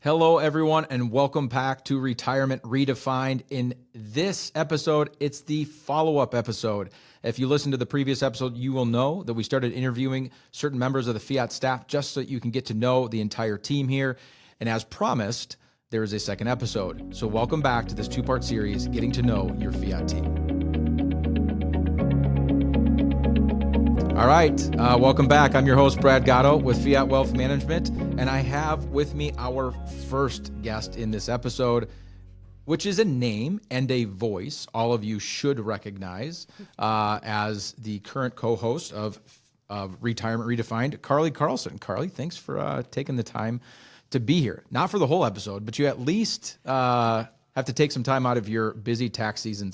Hello, everyone, and welcome back to Retirement Redefined. In this episode, it's the follow-up episode. If you listened to the previous episode, you will know that we started interviewing certain members of the FIAT staff just so that you can get to know the entire team here. And as promised, there is a second episode. So welcome back to this two-part series, Getting to Know Your FIAT Team. All right, welcome back. I'm your host, Brad Gatto with FIAT Wealth Management, and I have with me our first guest in this episode, which is a name and a voice all of you should recognize as the current co-host of Retirement Redefined, Carly Carlson. Carly, thanks for taking the time to be here. Not for the whole episode, but you at least have to take some time out of your busy tax season,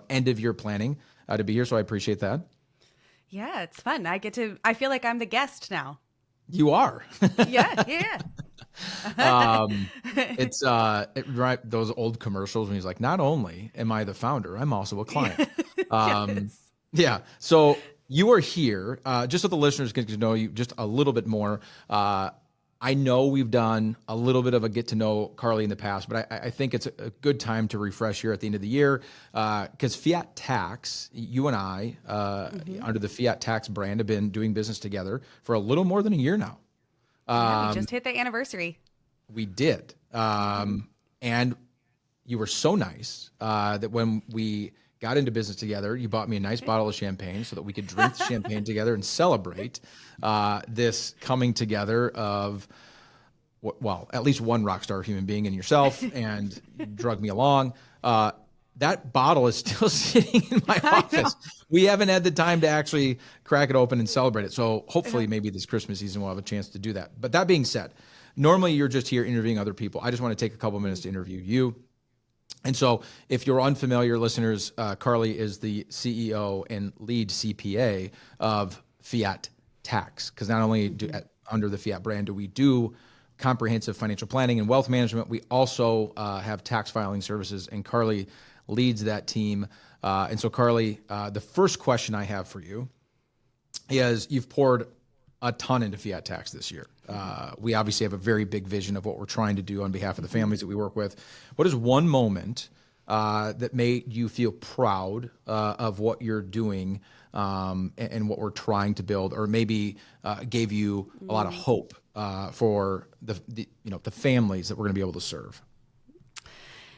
end of year planning to be here, so I appreciate that. Yeah, it's fun. I feel like I'm the guest now. You are. Yeah. It's right, those old commercials when he's like, not only am I the founder, I'm also a client. Yes. Yeah. So you are here, just so the listeners get to know you just a little bit more. I know we've done a little bit of a get to know Carly in the past, but I think it's a good time to refresh here at the end of the year because Fiat Tax, you and I, under the Fiat Tax brand, have been doing business together for a little more than a year now. We just hit the anniversary. We did. And you were so nice that when we got into business together, you bought me a nice bottle of champagne so that we could drink the champagne together and celebrate this coming together of, well, at least one rock star human being in yourself, and you drug me along. That bottle is still sitting in my office. We haven't had the time to actually crack it open and celebrate it. So hopefully maybe this Christmas season we'll have a chance to do that. But that being said, normally you're just here interviewing other people. I just want to take a couple minutes to interview you. And so if you're unfamiliar listeners, Carly is the CEO and lead CPA of Fiat Tax, because not only under the Fiat brand do we do comprehensive financial planning and wealth management, we also have tax filing services, and Carly leads that team. And so Carly, the first question I have for you is, you've poured a ton into Fiat Tax this year. We obviously have a very big vision of what we're trying to do on behalf of the families that we work with. What is one moment that made you feel proud of what you're doing and what we're trying to build, or maybe gave you a lot of hope for the families that we're going to be able to serve?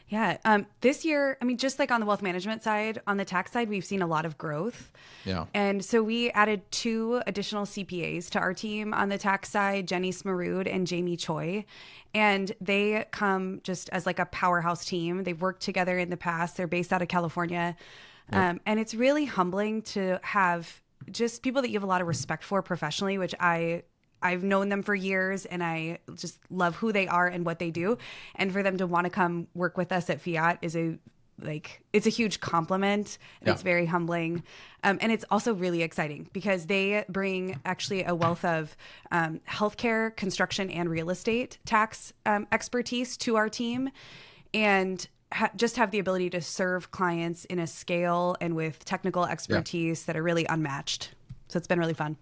Yeah. This year, just like on the wealth management side, on the tax side, we've seen a lot of growth. Yeah. And so we added 2 additional CPAs to our team on the tax side, Jenny Smarud and Jamie Choi. And they come just as like a powerhouse team. They've worked together in the past. They're based out of California. Yep. And it's really humbling to have just people that you have a lot of respect for professionally, which I've known them for years, and I just love who they are and what they do. And for them to want to come work with us at Fiat is it's a huge compliment, and It's very humbling. And it's also really exciting because they bring actually a wealth of healthcare, construction, and real estate tax expertise to our team, and just have the ability to serve clients in a scale and with technical expertise that are really unmatched. So it's been really fun.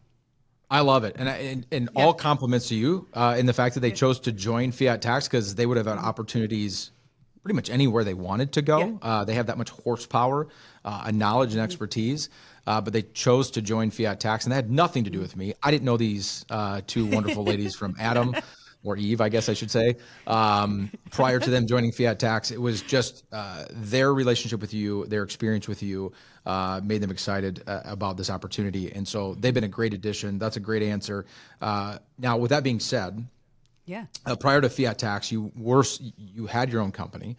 I love it. And all compliments to you in the fact that they chose to join Fiat Tax, because they would have had opportunities pretty much anywhere they wanted to go. They have that much horsepower, knowledge and expertise, but they chose to join Fiat Tax, and that had nothing to do with me. I didn't know these 2 wonderful ladies from Adam, or Eve, I guess I should say, prior to them joining Fiat Tax. It was just their relationship with you, their experience with you, made them excited about this opportunity. And so they've been a great addition. That's a great answer. Now, with that being said, prior to Fiat Tax, you had your own company.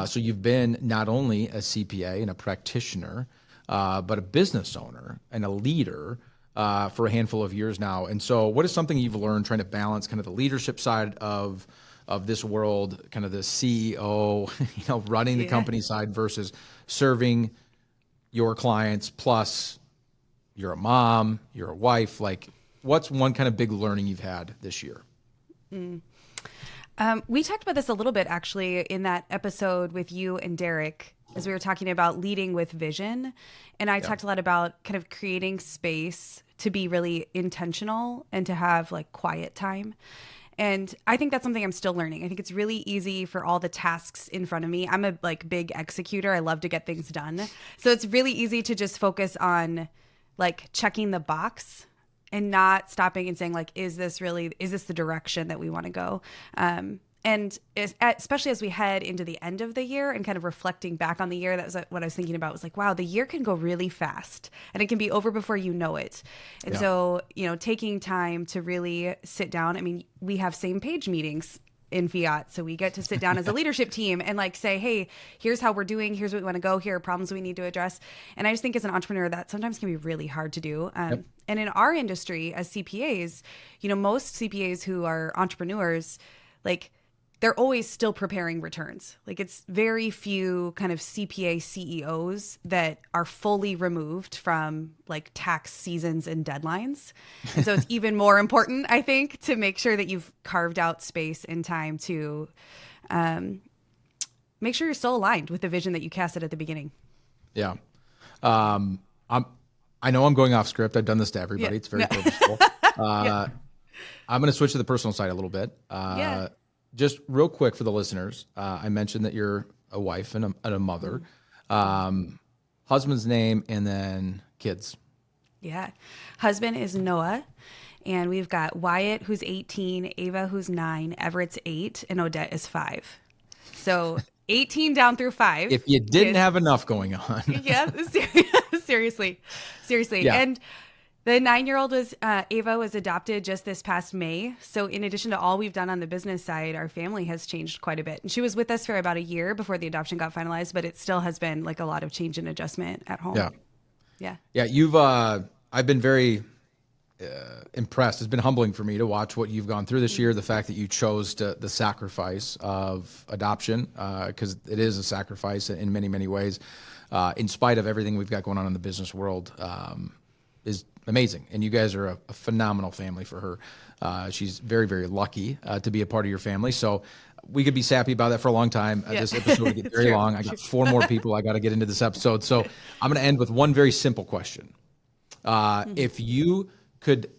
So you've been not only a CPA and a practitioner, but a business owner and a leader for a handful of years now. And so what is something you've learned trying to balance kind of the leadership side of this world, kind of the CEO, running the company side versus serving your clients, plus you're a mom, you're a wife? Like, what's one kind of big learning you've had this year? We talked about this a little bit actually in that episode with you and Derek, as we were talking about leading with vision. And I talked a lot about kind of creating space to be really intentional and to have like quiet time. And I think that's something I'm still learning. I think it's really easy for all the tasks in front of me. I'm a like big executor. I love to get things done. So it's really easy to just focus on like checking the box and not stopping and saying like, is this the direction that we want to go? Especially as we head into the end of the year and kind of reflecting back on the year, that was what I was thinking about, was like, wow, the year can go really fast and it can be over before you know it. And so, taking time to really sit down. I mean, we have same page meetings in Fiat. So we get to sit down as a leadership team and like say, hey, here's how we're doing. Here's what we want to go. Here are problems we need to address. And I just think as an entrepreneur, that sometimes can be really hard to do. And in our industry as CPAs, most CPAs who are entrepreneurs, like, they're always still preparing returns. Like, it's very few kind of CPA CEOs that are fully removed from like tax seasons and deadlines. And so it's even more important, I think, to make sure that you've carved out space and time to make sure you're still aligned with the vision that you casted at the beginning. Yeah. I know I'm going off script. I've done this to everybody. Yeah. It's very purposeful. I'm going to switch to the personal side a little bit. Just real quick for the listeners, I mentioned that you're a wife and a mother. Husband's name and then kids. Yeah. Husband is Noah. And we've got Wyatt, who's 18, Ava, who's 9, Everett's 8, and Odette is 5. So 18 down through 5. If you didn't have enough going on. Yeah, seriously. Yeah. And the 9-year-old Ava was adopted just this past May. So in addition to all we've done on the business side, our family has changed quite a bit. And she was with us for about a year before the adoption got finalized, but it still has been like a lot of change and adjustment at home. Yeah. You've, I've been very impressed. It's been humbling for me to watch what you've gone through this year. The fact that you chose the sacrifice of adoption, because it is a sacrifice in many, many ways, in spite of everything we've got going on in the business world, is amazing. And you guys are a phenomenal family for her. She's very, very lucky to be a part of your family. So we could be sappy about that for a long time. This episode will get very long. I got 4 more people I got to get into this episode. So I'm going to end with one very simple question. If you could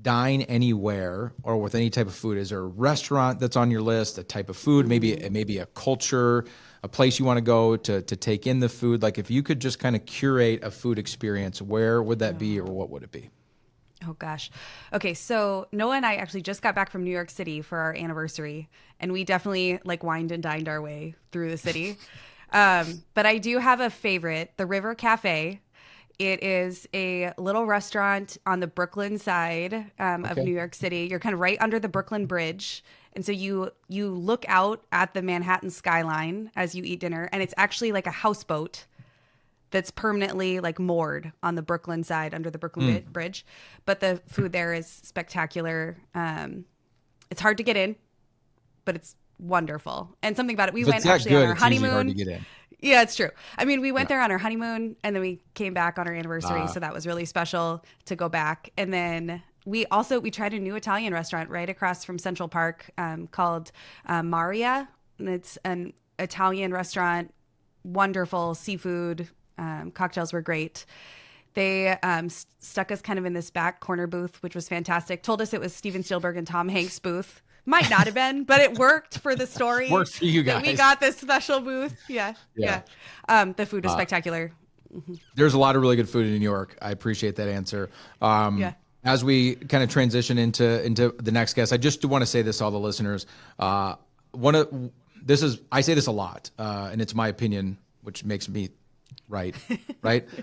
dine anywhere or with any type of food, is there a restaurant that's on your list, a type of food, maybe a culture, a place you want to go to take in the food? Like, if you could just kind of curate a food experience, where would that be, or what would it be? Oh gosh. Okay. So Noah and I actually just got back from New York City for our anniversary, and we definitely like wined and dined our way through the city. But I do have a favorite, the River Cafe. It is a little restaurant on the Brooklyn side of New York City. You're kind of right under the Brooklyn Bridge. And so you look out at the Manhattan skyline as you eat dinner, and it's actually like a houseboat that's permanently like moored on the Brooklyn side under the Brooklyn Bridge. But the food there is spectacular. It's hard to get in, but it's wonderful. And something about it, we went actually on our honeymoon. Hard to get in. Yeah, it's true. I mean, we went there on our honeymoon, and then we came back on our anniversary. So that was really special to go back. And then we tried a new Italian restaurant right across from Central Park called Maria. And it's an Italian restaurant, wonderful seafood. Cocktails were great. They stuck us kind of in this back corner booth, which was fantastic. Told us it was Steven Spielberg and Tom Hanks' booth. Might not have been, but it worked for the story. Worked for you guys. We got this special booth. Yeah. The food is spectacular. There's a lot of really good food in New York. I appreciate that answer. As we kind of transition into the next guest, I just do want to say this to all the listeners. I say this a lot, and it's my opinion, which makes me right.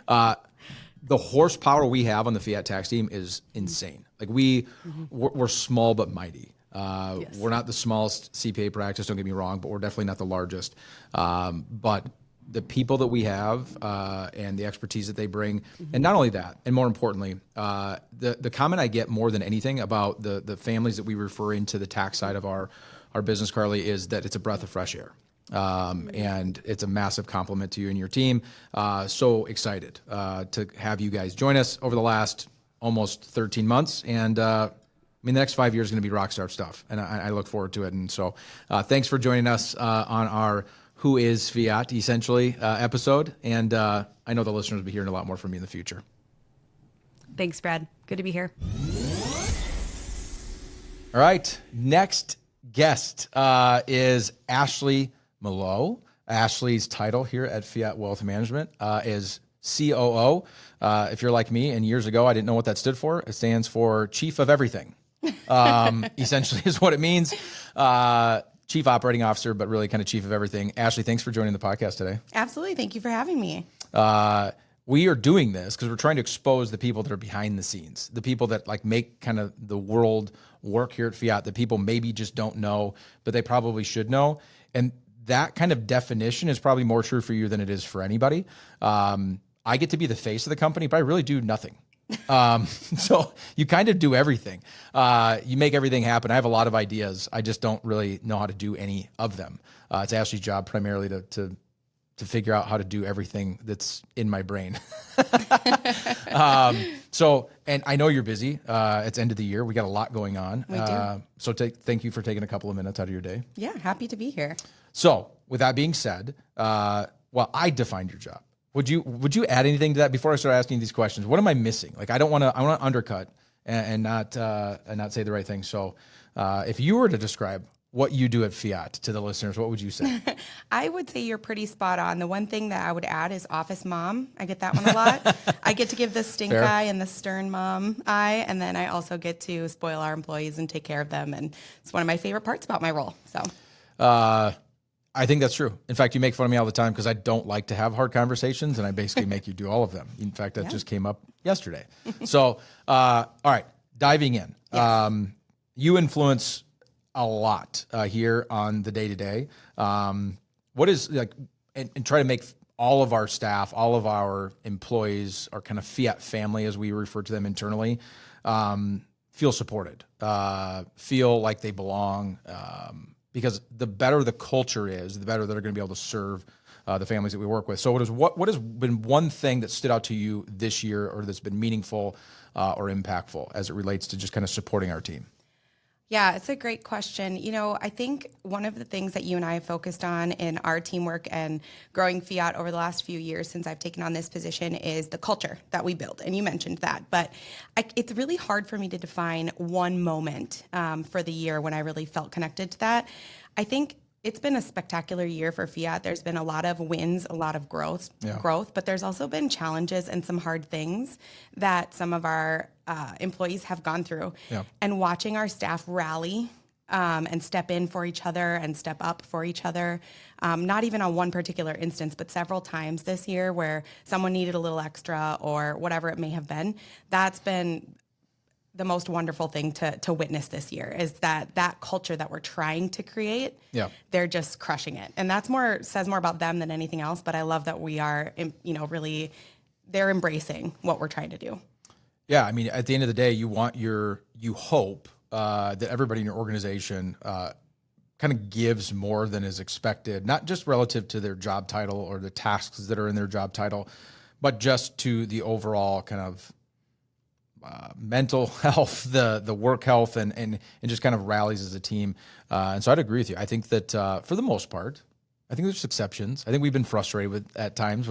The horsepower we have on the Fiat tax team is insane. Like we're small but mighty. We're not the smallest CPA practice, don't get me wrong, but we're definitely not the largest. But the people that we have and the expertise that they bring, and not only that, and more importantly, the comment I get more than anything about the families that we refer into the tax side of our business, Carly, is that it's a breath of fresh air. And it's a massive compliment to you and your team. So excited to have you guys join us over the last almost 13 months. And the next 5 years is going to be rock star stuff. And I look forward to it. And so thanks for joining us on our Who is Fiat, essentially, episode. And I know the listeners will be hearing a lot more from you in the future. Thanks, Brad. Good to be here. All right. Next guest is Ashley Milot. Ashley's title here at FIAT Wealth Management is COO. If you're like me, and years ago I didn't know what that stood for, it stands for Chief of Everything. Essentially is what it means. Chief Operating Officer, but really kind of Chief of Everything. Ashley, thanks for joining the podcast today. Absolutely. Thank you for having me. We are doing this because we're trying to expose the people that are behind the scenes, the people that like make kind of the world work here at FIAT, that people maybe just don't know, but they probably should know. And that kind of definition is probably more true for you than it is for anybody. I get to be the face of the company, but I really do nothing. So you kind of do everything. You make everything happen. I have a lot of ideas. I just don't really know how to do any of them. It's Ashley's job primarily to figure out how to do everything that's in my brain. And I know you're busy. It's end of the year. We got a lot going on. We do. So thank you for taking a couple of minutes out of your day. Yeah, happy to be here. So with that being said, I defined your job. Would you add anything to that before I start asking these questions? What am I missing? Like, I want to undercut and not say the right thing. So if you were to describe what you do at FIAT to the listeners, what would you say? I would say you're pretty spot on. The one thing that I would add is office mom. I get that one a lot. I get to give the stink Fair. eye and the stern mom eye, and then I also get to spoil our employees and take care of them. And it's one of my favorite parts about my role. So, I think that's true. In fact, you make fun of me all the time because I don't like to have hard conversations, and I basically make you do all of them. In fact, that just came up yesterday. So, all right, diving in. Yes. You influence a lot here on the day-to-day. What is like, and try to make all of our staff, all of our employees, our kind of FIAT family, as we refer to them internally, feel supported, feel like they belong, because the better the culture is, the better they're going to be able to serve the families that we work with. So what has been one thing that stood out to you this year, or that's been meaningful or impactful as it relates to just kind of supporting our team? Yeah, it's a great question. You know, I think one of the things that you and I have focused on in our teamwork and growing FIAT over the last few years since I've taken on this position is the culture that we build. And you mentioned that, but it's really hard for me to define one moment for the year when I really felt connected to that. I think it's been a spectacular year for FIAT. There's been a lot of wins, a lot of growth, but there's also been challenges and some hard things that some of our employees have gone through. Yeah. And watching our staff rally and step in for each other and step up for each other, not even on one particular instance, but several times this year where someone needed a little extra or whatever it may have been, that's been the most wonderful thing to witness this year, is that culture that we're trying to create, they're just crushing it. And that's says more about them than anything else. But I love that we are, really, they're embracing what we're trying to do. Yeah. I mean, at the end of the day, you hope that everybody in your organization kind of gives more than is expected, not just relative to their job title or the tasks that are in their job title, but just to the overall kind of mental health, the work health, and just kind of rallies as a team. And so I'd agree with you. I think that for the most part, I think there's exceptions. I think we've been frustrated at times,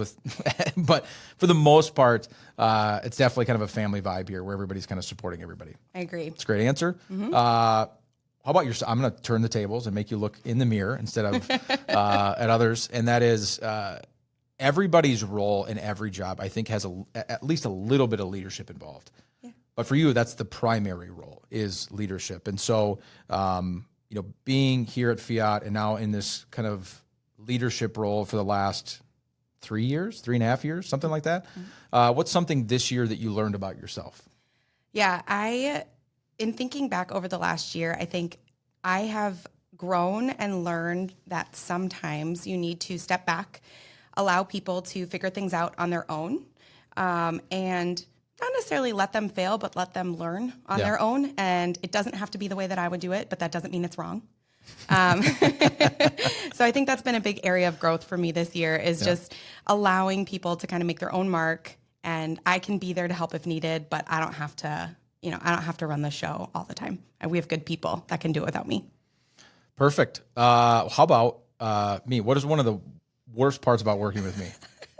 but for the most part, it's definitely kind of a family vibe here where everybody's kind of supporting everybody. I agree. It's a great answer. Mm-hmm. How about yourself? I'm going to turn the tables and make you look in the mirror instead of at others. And that is, everybody's role in every job, I think, has at least a little bit of leadership involved. But for you, that's the primary role, is leadership. And so, being here at FIAT and now in this kind of leadership role for the last 3.5 years, something like that. Mm-hmm. What's something this year that you learned about yourself? Yeah, in thinking back over the last year, I think I have grown and learned that sometimes you need to step back, allow people to figure things out on their own, and not necessarily let them fail, but let them learn on their own. And it doesn't have to be the way that I would do it, but that doesn't mean it's wrong. So I think that's been a big area of growth for me this year, is just allowing people to kind of make their own mark, and I can be there to help if needed, but I don't have to run the show all the time. And we have good people that can do it without me. Perfect. How about me? What is one of the worst parts about working with me?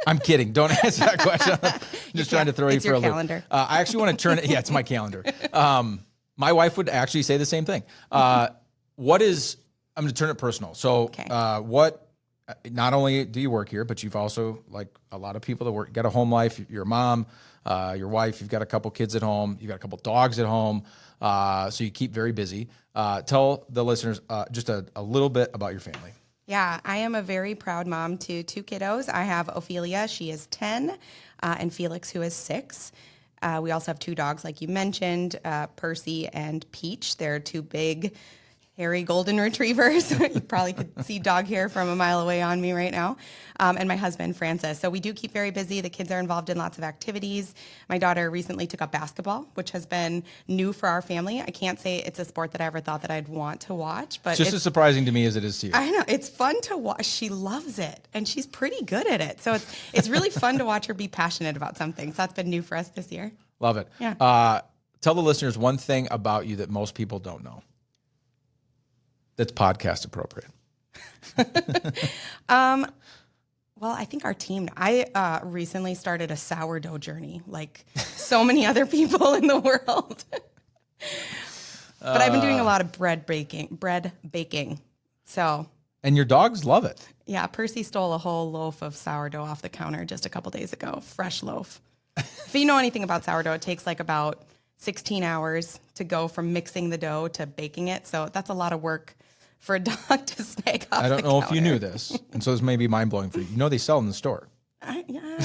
I'm kidding. Don't answer that question. I'm just trying to throw you for a loop. Calendar. I actually want to turn it. Yeah, it's my calendar. My wife would actually say the same thing. I'm going to turn it personal. So Okay. Not only do you work here, but you've also, like a lot of people that work, got a home life. You're a mom, your wife, you've got a couple kids at home, you've got a couple dogs at home. So you keep very busy. Tell the listeners just a little bit about your family. Yeah, I am a very proud mom to 2 kiddos. I have Ophelia, she is 10, and Felix, who is 6. We also have 2 dogs, like you mentioned, Percy and Peach. They're 2 big, hairy golden retrievers. You probably could see dog hair from a mile away on me right now. And my husband, Francis. So we do keep very busy. The kids are involved in lots of activities. My daughter recently took up basketball, which has been new for our family. I can't say it's a sport that I ever thought that I'd want to watch, but It's just as surprising to me as it is to you. I know, it's fun to watch. She loves it, and she's pretty good at it. So it's really fun to watch her be passionate about something. So that's been new for us this year. Love it. Yeah. Tell the listeners one thing about you that most people don't know that's podcast appropriate. Well, I think our team, I recently started a sourdough journey, like so many other people in the world. But I've been doing a lot of bread baking. So. And your dogs love it. Yeah, Percy stole a whole loaf of sourdough off the counter just a couple days ago, fresh loaf. If you know anything about sourdough, it takes like about 16 hours to go from mixing the dough to baking it. So that's a lot of work for a dog to snag off. I don't know if you knew this, and so this may be mind blowing for you. You know they sell in the store. I know.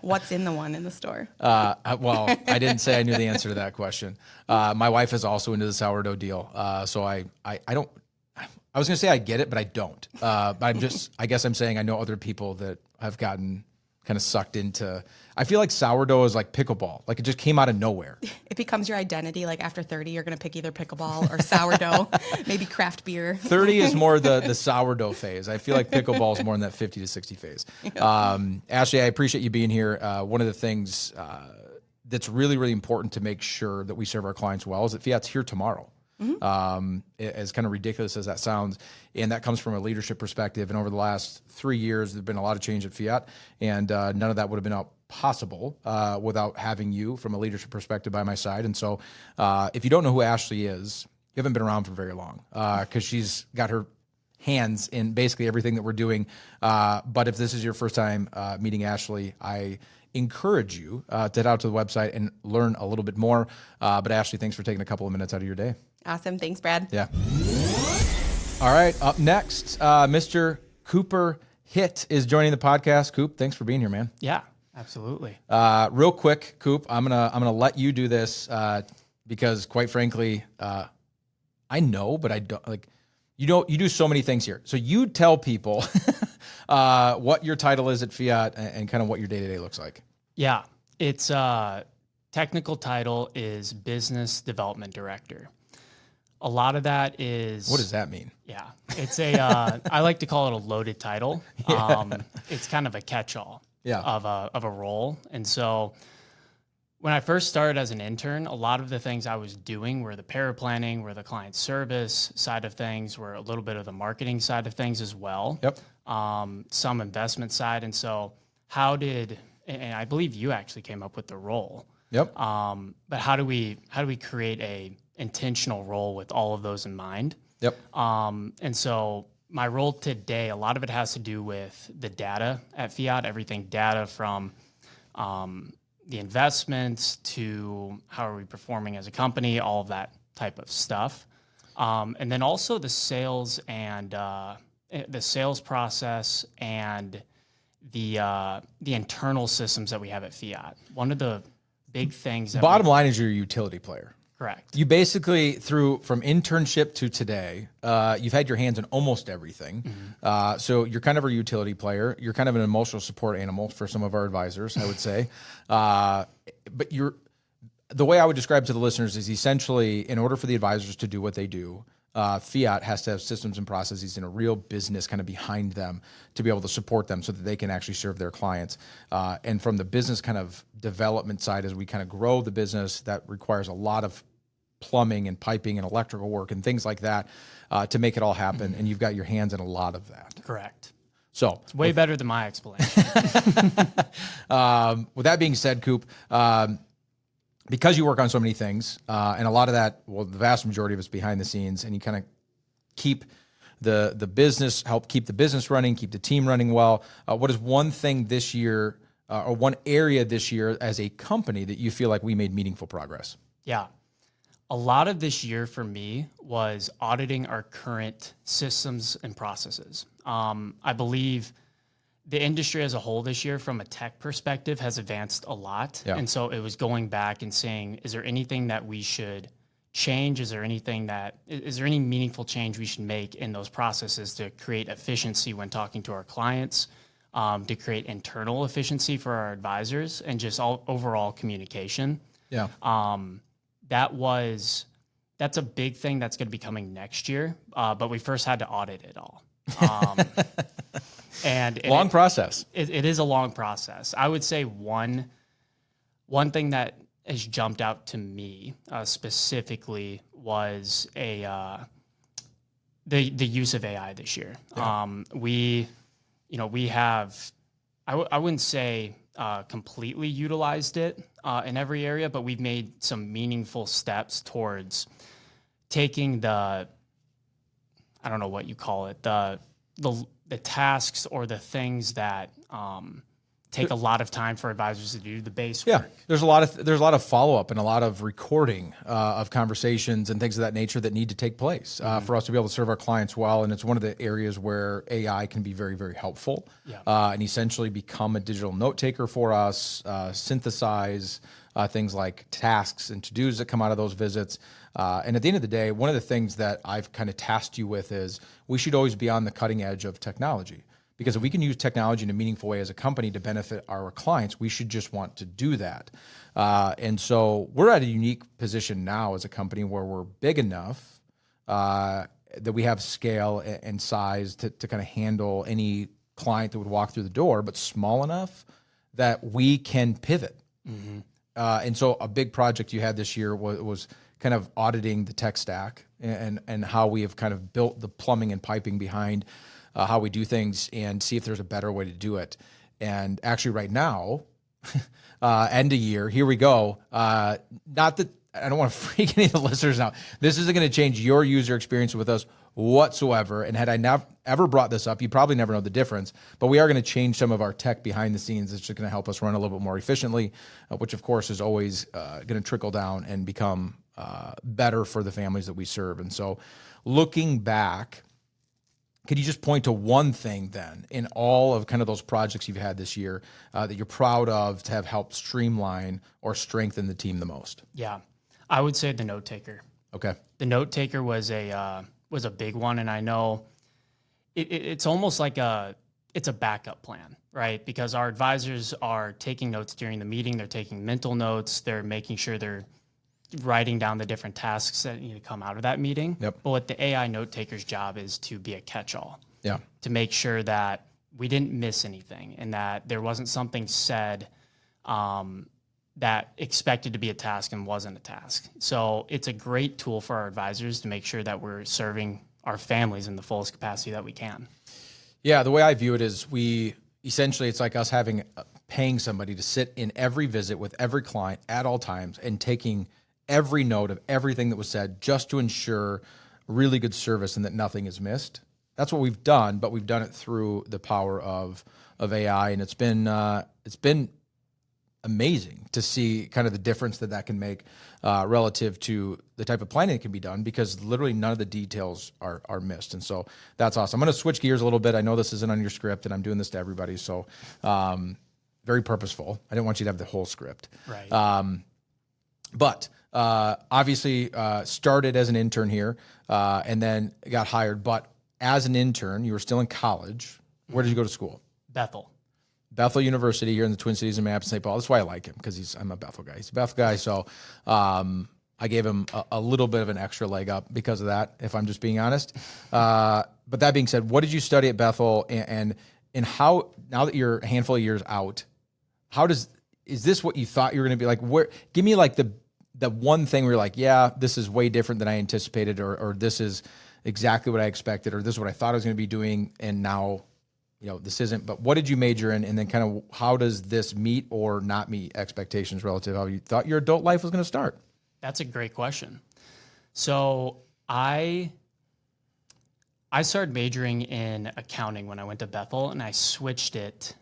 What's in the one in the store? Well, I didn't say I knew the answer to that question. My wife is also into the sourdough deal, so I don't. I was going to say I get it, but I don't. But I guess I'm saying I know other people that have gotten kind of sucked into. I feel like sourdough is like pickleball. Like it just came out of nowhere. It becomes your identity. Like after 30, you're going to pick either pickleball or sourdough, maybe craft beer. 30 is more the sourdough phase. I feel like pickleball is more in that 50 to 60 phase. Ashley, I appreciate you being here. One of the things that's really, really important to make sure that we serve our clients well is that FIAT's here tomorrow. As kind of ridiculous as that sounds, and that comes from a leadership perspective. And over the last 3 years, there's been a lot of change at FIAT, and none of that would have been possible without having you from a leadership perspective by my side. And so, if you don't know who Ashley is, you haven't been around for very long because she's got her hands in basically everything that we're doing. But if this is your first time meeting Ashley, I encourage you to head out to the website and learn a little bit more. But Ashley, thanks for taking a couple of minutes out of your day. Awesome. Thanks, Brad. Yeah. All right. Up next, Mr. Cooper Hitt is joining the podcast. Coop, thanks for being here, man. Yeah, absolutely. Real quick, Coop, I'm gonna let you do this because, quite frankly, I know, but I don't like. You do so many things here. So you tell people what your title is at FIAT and kind of what your day-to-day looks like. Yeah, it's technical title is Business Development Director. A lot of that is... What does that mean? Yeah, it's a, I like to call it a loaded title. It's kind of a catch-all of a role. And so when I first started as an intern, a lot of the things I was doing were the paraplanning, were the client service side of things, were a little bit of the marketing side of things as well. Yep. Some investment side. And so and I believe you actually came up with the role. Yep. But how do we create a intentional role with all of those in mind? Yep. And so my role today, a lot of it has to do with the data at FIAT, everything data from the investments to how are we performing as a company, all of that type of stuff. And then also the sales and the sales process and the internal systems that we have at FIAT. One of the big things that Bottom line is you're a utility player. Correct. You basically, from internship to today, you've had your hands in almost everything. Mm-hmm. So you're kind of a utility player. You're kind of an emotional support animal for some of our advisors, I would say. But the way I would describe it to the listeners is essentially, in order for the advisors to do what they do, FIAT has to have systems and processes and a real business kind of behind them to be able to support them so that they can actually serve their clients. And from the business kind of development side, as we kind of grow the business, that requires a lot of plumbing and piping and electrical work and things like that to make it all happen. And you've got your hands in a lot of that. Correct. So It's way better than my explanation. with that being said, Coop, because you work on so many things, and a lot of that, well, the vast majority of it's behind the scenes, and you kind of keep the business, help keep the business running, keep the team running well. What is one thing this year, or one area this year as a company that you feel like we made meaningful progress? Yeah. A lot of this year for me was auditing our current systems and processes. I believe the industry as a whole this year from a tech perspective has advanced a lot. Yeah. And so it was going back and saying, is there anything that we should change? Is there any meaningful change we should make in those processes to create efficiency when talking to our clients, to create internal efficiency for our advisors, and just overall communication? Yeah. That's a big thing that's going to be coming next year. But we first had to audit it all. And Long process. It is a long process. I would say one thing that has jumped out to me specifically was the use of AI this year. Yeah. We have, I wouldn't say completely utilized it in every area, but we've made some meaningful steps towards taking I don't know what you call it, the tasks or the things that take a lot of time for advisors to do, the base work. Yeah, there's a lot of follow-up and a lot of recording of conversations and things of that nature that need to take place for us to be able to serve our clients well. And it's one of the areas where AI can be very, very helpful, and essentially become a digital note taker for us, synthesize things like tasks and to-dos that come out of those visits. And at the end of the day, one of the things that I've kind of tasked you with is we should always be on the cutting edge of technology. Because if we can use technology in a meaningful way as a company to benefit our clients, we should just want to do that. And so we're at a unique position now as a company where we're big enough that we have scale and size to kind of handle any client that would walk through the door, but small enough that we can pivot. Mm-hmm. And so a big project you had this year was kind of auditing the tech stack and how we have kind of built the plumbing and piping behind how we do things and see if there's a better way to do it. And actually right now, end of year, here we go. Not that I don't want to freak any of the listeners out. This isn't going to change your user experience with us whatsoever. And had I ever brought this up, you probably never know the difference, but we are going to change some of our tech behind the scenes. It's just going to help us run a little bit more efficiently, which of course is always going to trickle down and become better for the families that we serve. And so looking back, could you just point to one thing then in all of kind of those projects you've had this year that you're proud of to have helped streamline or strengthen the team the most? Yeah, I would say the note taker. Okay. The note taker was a big one, and I know it's almost like it's a backup plan, right? Because our advisors are taking notes during the meeting, they're taking mental notes, they're making sure they're writing down the different tasks that need to come out of that meeting. Yep. But what the AI note taker's job is to be a catch-all. Yeah. To make sure that we didn't miss anything and that there wasn't something said that expected to be a task and wasn't a task. So it's a great tool for our advisors to make sure that we're serving our families in the fullest capacity that we can. Yeah, the way I view it is it's like us paying somebody to sit in every visit with every client at all times and taking every note of everything that was said just to ensure really good service and that nothing is missed. That's what we've done, but we've done it through the power of AI, and it's been amazing to see kind of the difference that can make relative to the type of planning that can be done, because literally none of the details are missed. And so that's awesome. I'm going to switch gears a little bit. I know this isn't on your script, and I'm doing this to everybody, so very purposeful. I didn't want you to have the whole script. Right. But obviously started as an intern here and then got hired. But as an intern, you were still in college. Where did you go to school? Bethel University here in the Twin Cities in Minneapolis, St. Paul. That's why I like him, because I'm a Bethel guy. He's a Bethel guy. So I gave him a little bit of an extra leg up because of that, if I'm just being honest. But that being said, what did you study at Bethel, and how, now that you're a handful of years out, is this what you thought you were going to be like? Give me like the one thing where you're like, yeah, this is way different than I anticipated, or this is exactly what I expected, or this is what I thought I was going to be doing, and now this isn't, but what did you major in? And then kind of how does this meet or not meet expectations relative to how you thought your adult life was going to start? That's a great question. So I started majoring in accounting when I went to Bethel, and I switched it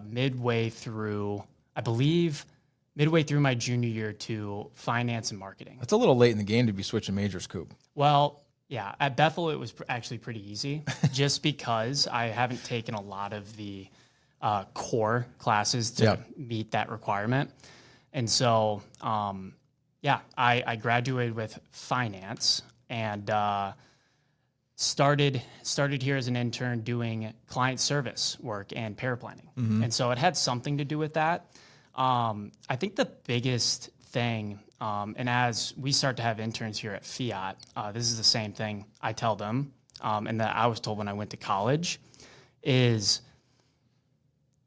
midway through my junior year to finance and marketing. That's a little late in the game to be switching majors, Coop. Well, yeah, at Bethel, it was actually pretty easy just because I haven't taken a lot of the core classes to meet that requirement. And so, I graduated with finance and started here as an intern doing client service work and paraplanning. And so it had something to do with that. I think the biggest thing, and as we start to have interns here at FIAT, this is the same thing I tell them, and that I was told when I went to college, is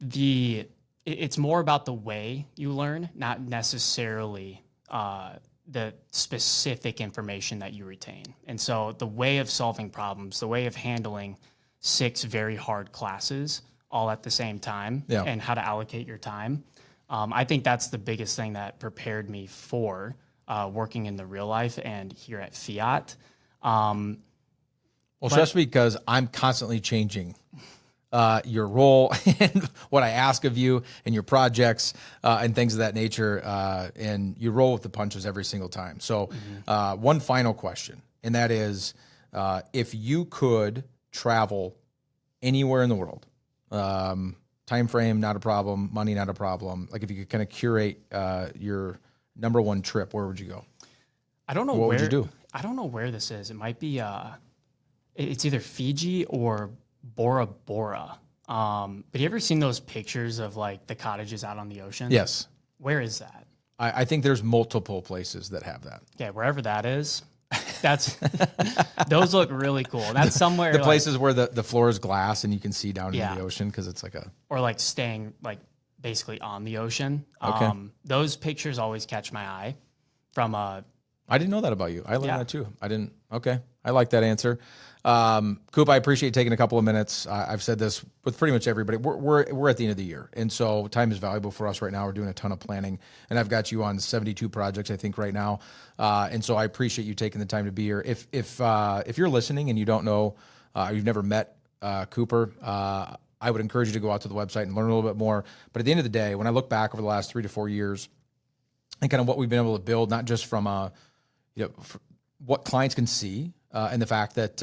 it's more about the way you learn, not necessarily the specific information that you retain. And so the way of solving problems, the way of handling 6 very hard classes all at the same time, and how to allocate your time. I think that's the biggest thing that prepared me for working in the real life and here at FIAT. Well, especially because I'm constantly changing your role and what I ask of you and your projects and things of that nature. And you roll with the punches every single time. So one final question, and that is, if you could travel anywhere in the world, time frame, not a problem, money, not a problem. Like if you could kind of curate your number one trip, where would you go? I don't know what would you do? I don't know where this is. It might be, it's either Fiji or Bora Bora. But you ever seen those pictures of like the cottages out on the ocean? Yes. Where is that? I think there's multiple places that have that. Okay, wherever that is, those look really cool. That's somewhere the places where the floor is glass and you can see down into the ocean because it's like or like staying like basically on the ocean. Okay. Those pictures always catch my eye from I didn't know that about you. I learned that too. I didn't. Okay. I like that answer. Coop, I appreciate taking a couple of minutes. I've said this with pretty much everybody. We're at the end of the year. And so time is valuable for us right now. We're doing a ton of planning, and I've got you on 72 projects, I think, right now. And so I appreciate you taking the time to be here. If you're listening and you don't know, you've never met Cooper, I would encourage you to go out to the website and learn a little bit more. But at the end of the day, when I look back over the last 3 to 4 years and kind of what we've been able to build, not just from what clients can see, and the fact that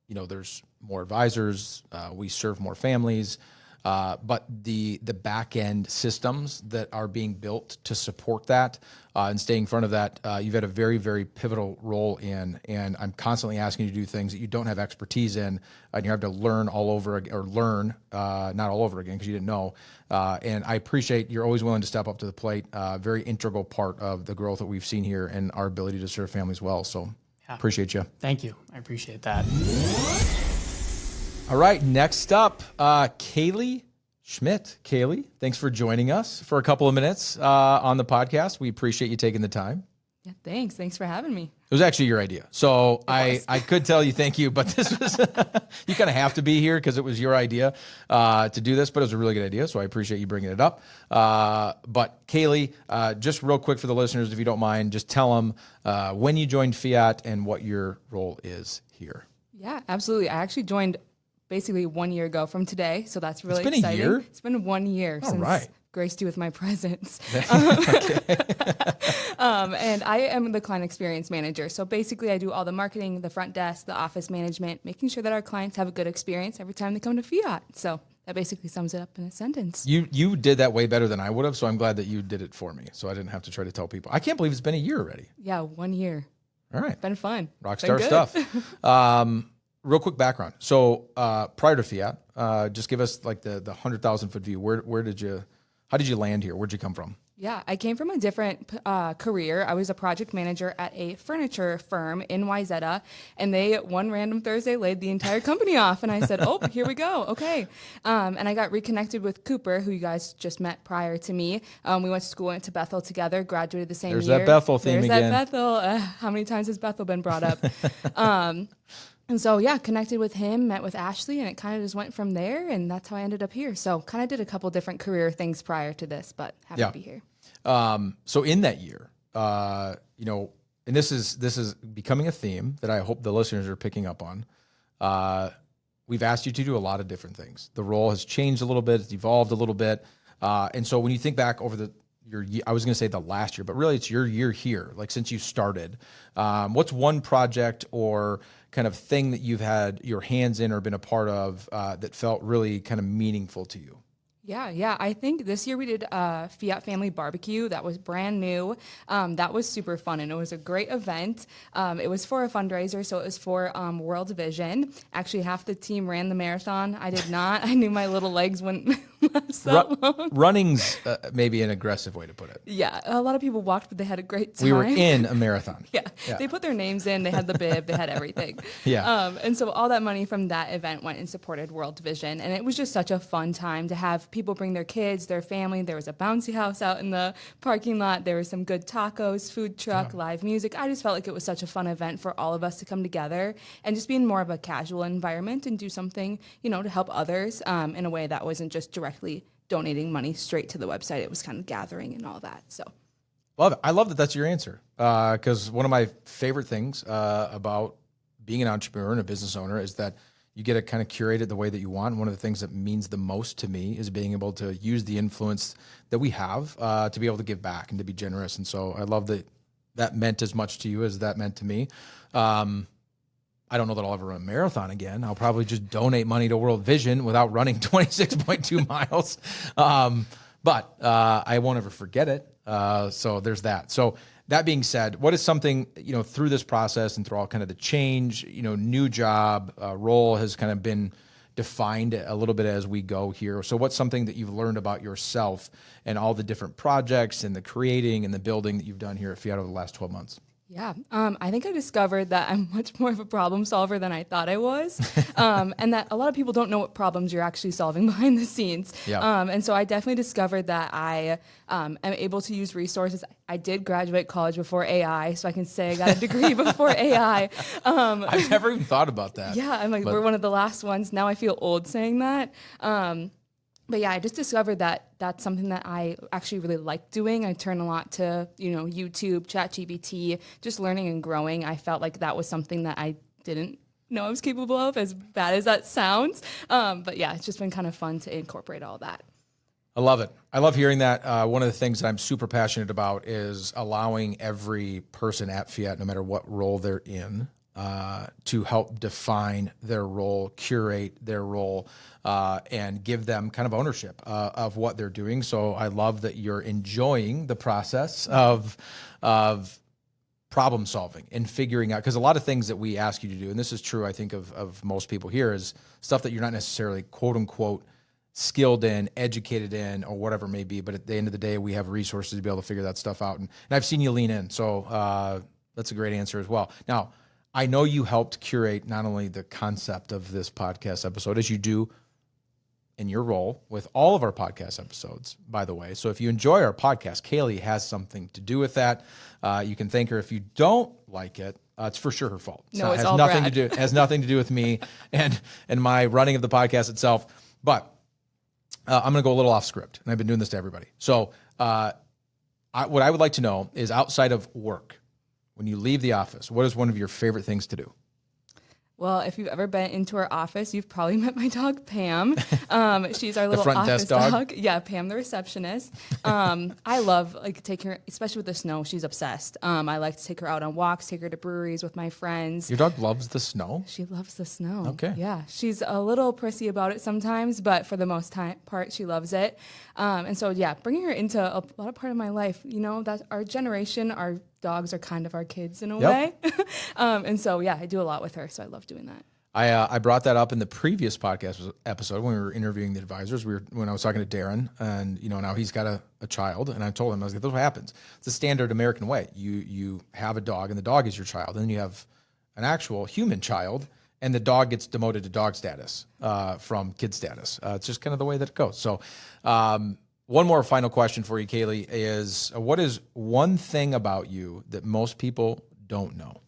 there's more advisors, we serve more families, but the back end systems that are being built to support that and stay in front of that, you've had a very, very pivotal role in. And I'm constantly asking you to do things that you don't have expertise in, and you have to learn not all over again because you didn't know. And I appreciate you're always willing to step up to the plate. Very integral part of the growth that we've seen here and our ability to serve families well. So. Appreciate you. Thank you. I appreciate that. All right. Next up, Kaylee Schmidt. Kaylee, thanks for joining us for a couple of minutes on the podcast. We appreciate you taking the time. Yeah, thanks. Thanks for having me. It was actually your idea. So I could tell you thank you, but this was, you kind of have to be here because it was your idea to do this, but it was a really good idea. So I appreciate you bringing it up. But Kaylee, just real quick for the listeners, if you don't mind, just tell them when you joined FIAT and what your role is here. Yeah, absolutely. I actually joined basically 1 year ago from today. So that's really exciting. It's been a year? It's been 1 year since graced you with my presence. And I am the client experience manager. So basically I do all the marketing, the front desk, the office management, making sure that our clients have a good experience every time they come to FIAT. So that basically sums it up in a sentence. You did that way better than I would have. So I'm glad that you did it for me. So I didn't have to try to tell people. I can't believe it's been a year already. Yeah, 1 year. All right. Been fun. Rockstar stuff. Real quick background. So prior to FIAT, just give us like the 100,000-foot view. How did you land here? Where'd you come from? Yeah, I came from a different career. I was a project manager at a furniture firm in Wayzata, and they, one random Thursday, laid the entire company off. And I said, oh, here we go. Okay. And I got reconnected with Cooper, who you guys just met prior to me. We went to school, went to Bethel together, graduated the same year. There's that Bethel theme again. There's that Bethel. How many times has Bethel been brought up? And so, yeah, connected with him, met with Ashley, and it kind of just went from there. And that's how I ended up here. So kind of did a couple different career things prior to this, but happy to be here. So in that year, and this is becoming a theme that I hope the listeners are picking up on. We've asked you to do a lot of different things. The role has changed a little bit. It's evolved a little bit. And so when you think back over your year, I was going to say the last year, but really it's your year here, like since you started. What's one project or kind of thing that you've had your hands in or been a part of that felt really kind of meaningful to you? Yeah. I think this year we did Fiat Family Barbecue. That was brand new. That was super fun, and it was a great event. It was for a fundraiser, so it was for World Vision. Actually, half the team ran the marathon. I did not. I knew my little legs wouldn't last that long. Running's maybe an aggressive way to put it. Yeah, a lot of people walked, but they had a great time. We were in a marathon. Yeah, they put their names in. They had the bib. They had everything. Yeah. And so all that money from that event went and supported World Vision, and it was just such a fun time to have people bring their kids, their family. There was a bouncy house out in the parking lot. There was some good tacos, food truck, live music. I just felt like it was such a fun event for all of us to come together and just be in more of a casual environment and do something, to help others in a way that wasn't just directly donating money straight to the website. It was kind of gathering and all that. So love it. I love that that's your answer because one of my favorite things about being an entrepreneur and a business owner is that you get to kind of curate it the way that you want. One of the things that means the most to me is being able to use the influence that we have to be able to give back and to be generous. And so I love that meant as much to you as that meant to me. I don't know that I'll ever run a marathon again. I'll probably just donate money to World Vision without running 26.2 miles. But I won't ever forget it. So there's that. So that being said, what is something, through this process and through all kind of the change, new job, role has kind of been defined a little bit as we go here. So what's something that you've learned about yourself and all the different projects and the creating and the building that you've done here at Fiat over the last 12 months? Yeah, I think I discovered that I'm much more of a problem solver than I thought I was, and that a lot of people don't know what problems you're actually solving behind the scenes. Yeah. And so I definitely discovered that I am able to use resources. I did graduate college before AI, so I can say I got a degree before AI. I've never even thought about that. Yeah, I'm like, we're one of the last ones. Now I feel old saying that. But yeah, I just discovered that that's something that I actually really like doing. I turn a lot to, YouTube, ChatGPT, just learning and growing. I felt like that was something that I didn't know I was capable of, as bad as that sounds. But yeah, it's just been kind of fun to incorporate all that. I love it. I love hearing that. One of the things that I'm super passionate about is allowing every person at Fiat, no matter what role they're in, to help define their role, curate their role, and give them kind of ownership of what they're doing. So I love that you're enjoying the process of problem solving and figuring out, because a lot of things that we ask you to do, and this is true, I think, of most people here, is stuff that you're not necessarily, quote unquote, skilled in, educated in, or whatever it may be. But at the end of the day, we have resources to be able to figure that stuff out. And I've seen you lean in. So that's a great answer as well. Now, I know you helped curate not only the concept of this podcast episode, as you do in your role with all of our podcast episodes, by the way. So if you enjoy our podcast, Kaylee has something to do with that. You can thank her. If you don't like it, it's for sure her fault. No, it's has all nothing Brad. to do. Has nothing to do with me and my running of the podcast itself. But I'm going to go a little off script, and I've been doing this to everybody. So what I would like to know is, outside of work, when you leave the office, what is one of your favorite things to do? Well, if you've ever been into our office, you've probably met my dog, Pam. She's our little front office desk dog? Yeah, Pam, the receptionist. I love taking her, especially with the snow. She's obsessed. I like to take her out on walks, take her to breweries with my friends. Your dog loves the snow? She loves the snow. Okay. Yeah, she's a little prissy about it sometimes, but for the most part, she loves it. And so, yeah, bringing her into a lot of part of my life, that our generation, our dogs are kind of our kids in a way. And so, yeah, I do a lot with her, so I love doing that. I brought that up in the previous podcast episode when we were interviewing the advisors. When I was talking to Darren, and now he's got a child, and I told him, I was like, "This is what happens. It's a standard American way. You have a dog, and the dog is your child, and then you have an actual human child, and the dog gets demoted to dog status from kid status. It's just kind of the way that it goes." So, one more final question for you, Kaylee, is what is one thing about you that most people don't know?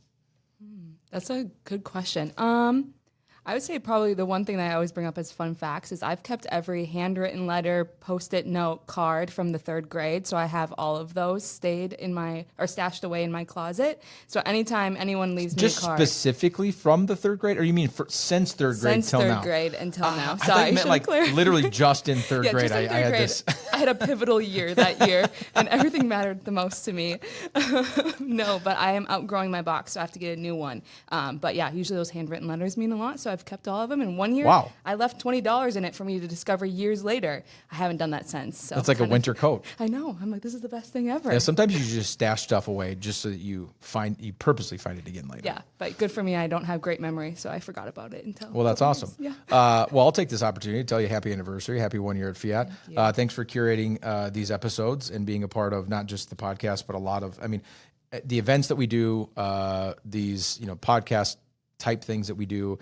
That's a good question. I would say probably the one thing that I always bring up as fun facts is I've kept every handwritten letter, Post-it note, card from the 3rd grade. So I have all of those stashed away in my closet. So anytime anyone leaves me a Just card. specifically from the 3rd grade, or you mean since 3rd grade Since till third now? grade until now. I thought Sorry, you meant like literally just in 3rd grade. Just in I had grade. this. I had a pivotal year that year, and everything mattered the most to me. No, but I am outgrowing my box, so I have to get a new one. But yeah, usually those handwritten letters mean a lot, so I've kept all of them. And one year, Wow. I left $20 in it for me to discover years later. I haven't done that since. So It's like a winter coat. I know. I'm like, this is the best thing ever. Yeah, sometimes you just stash stuff away just so that you purposely find it again later. Yeah, but good for me. I don't have great memory, so I forgot about it until. Well, that's awesome. Yeah. Well, I'll take this opportunity to tell you happy anniversary, happy 1 year at Fiat. Thanks for curating these episodes and being a part of not just the podcast, but a lot of, the events that we do, these, podcast type things that we do,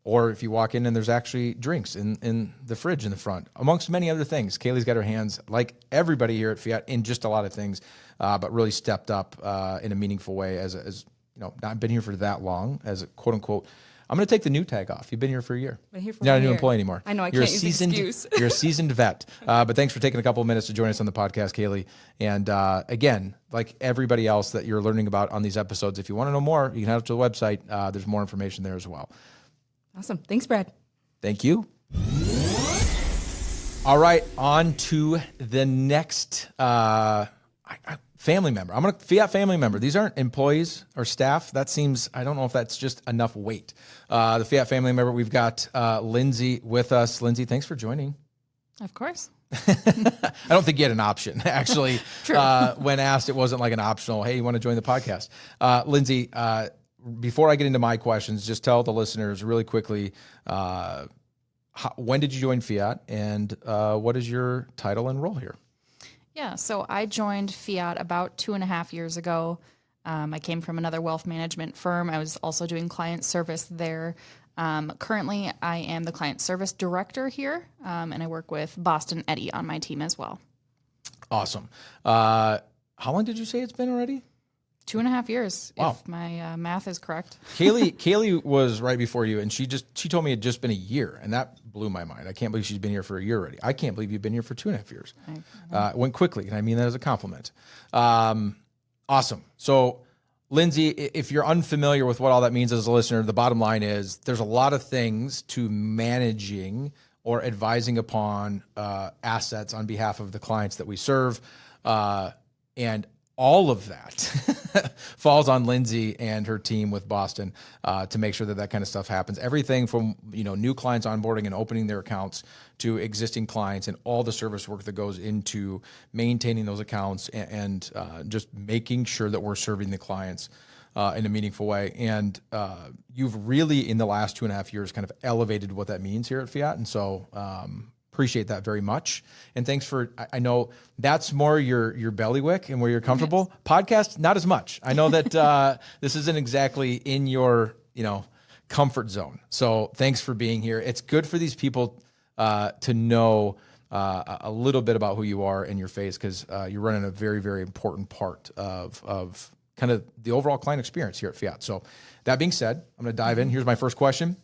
or if you walk in and there's actually drinks in the fridge in the front, amongst many other things. Kaylee's got her hands, like everybody here at Fiat, in just a lot of things, but really stepped up in a meaningful way as not been here for that long as a quote unquote. I'm going to take the new tag off. You've been here for a year. Been here for You're not a a new year. employee anymore. I know, I You're can't use the excuse. You're a seasoned vet. But thanks for taking a couple of minutes to join us on the podcast, Kaylee. And again, like everybody else that you're learning about on these episodes, if you want to know more, you can head up to the website. There's more information there as well. Awesome. Thanks, Brad. Thank you. All right, on to the next family member. I'm going to Fiat family member. These aren't employees or staff. That seems, I don't know if that's just enough weight. The Fiat family member, we've got Lindsay with us. Lindsay, thanks for joining. Of course. I don't think you had an option, actually. When asked, it wasn't like an optional, hey, you want to join the podcast? Lindsay, before I get into my questions, just tell the listeners really quickly, when did you join Fiat, and what is your title and role here? Yeah, so I joined Fiat about 2.5 years ago. I came from another wealth management firm. I was also doing client service there. Currently, I am the client service director here, and I work with Boston Eddie on my team as well. Awesome. How long did you say it's been already? 2.5 years, Wow. if my math is correct. Kaylee was right before you, and she told me it had just been a year, and that blew my mind. I can't believe she's been here for a year already. I can't believe you've been here for 2.5 years. It went quickly, and I mean that as a compliment. Awesome. So, Lindsay, if you're unfamiliar with what all that means as a listener, the bottom line is there's a lot of things to managing or advising upon assets on behalf of the clients that we serve, and all of that falls on Lindsay and her team with Boston to make sure that that kind of stuff happens. Everything from new clients onboarding and opening their accounts to existing clients and all the service work that goes into maintaining those accounts and just making sure that we're serving the clients in a meaningful way. And you've really, in the last 2.5 years, kind of elevated what that means here at Fiat. And so appreciate that very much. And thanks for, I that's more your bailiwick and where you're comfortable. Podcast, not as much. I know that this isn't exactly in your, comfort zone. So thanks for being here. It's good for these people to know a little bit about who you are and your face, because you're running a very, very important part of kind of the overall client experience here at Fiat. So that being said, I'm going to dive in. Here's my first question.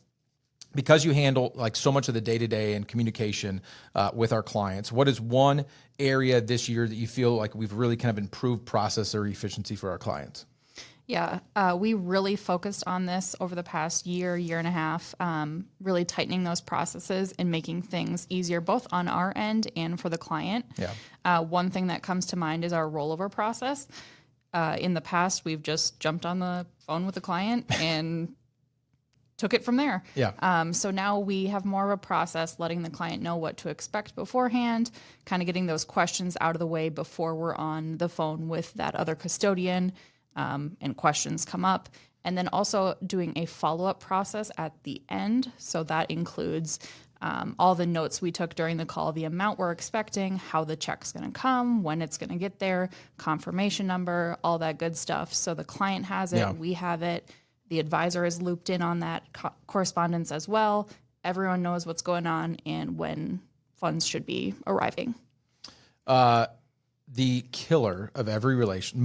Because you handle like so much of the day-to-day and communication with our clients, what is one area this year that you feel like we've really kind of improved process or efficiency for our clients? Yeah, we really focused on this over the past year and a half, really tightening those processes and making things easier, both on our end and for the client. Yeah. One thing that comes to mind is our rollover process. In the past, we've just jumped on the phone with the client and took it from there. Yeah. So now we have more of a process, letting the client know what to expect beforehand, kind of getting those questions out of the way before we're on the phone with that other custodian, and questions come up. And then also doing a follow-up process at the end. So that includes all the notes we took during the call, the amount we're expecting, how the check's going to come, when it's going to get there, confirmation number, all that good stuff. So the client has it, we have it. The advisor is looped in on that correspondence as well. Everyone knows what's going on and when funds should be arriving. The killer of every relation,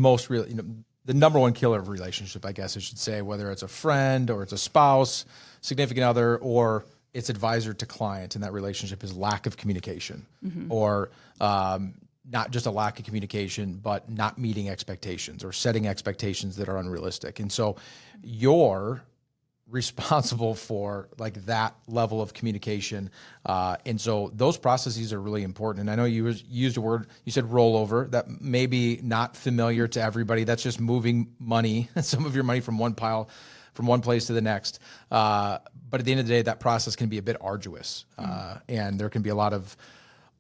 the number one killer of relationship, I guess I should say, whether it's a friend or it's a spouse, significant other, or it's advisor to client in that relationship, is lack of communication, or not just a lack of communication, but not meeting expectations or setting expectations that are unrealistic. And so you're responsible for like that level of communication. And so those processes are really important. And I know you used a word, you said rollover, that may be not familiar to everybody. That's just moving money, some of your money from one place to the next. But at the end of the day, that process can be a bit arduous. And there can be a lot of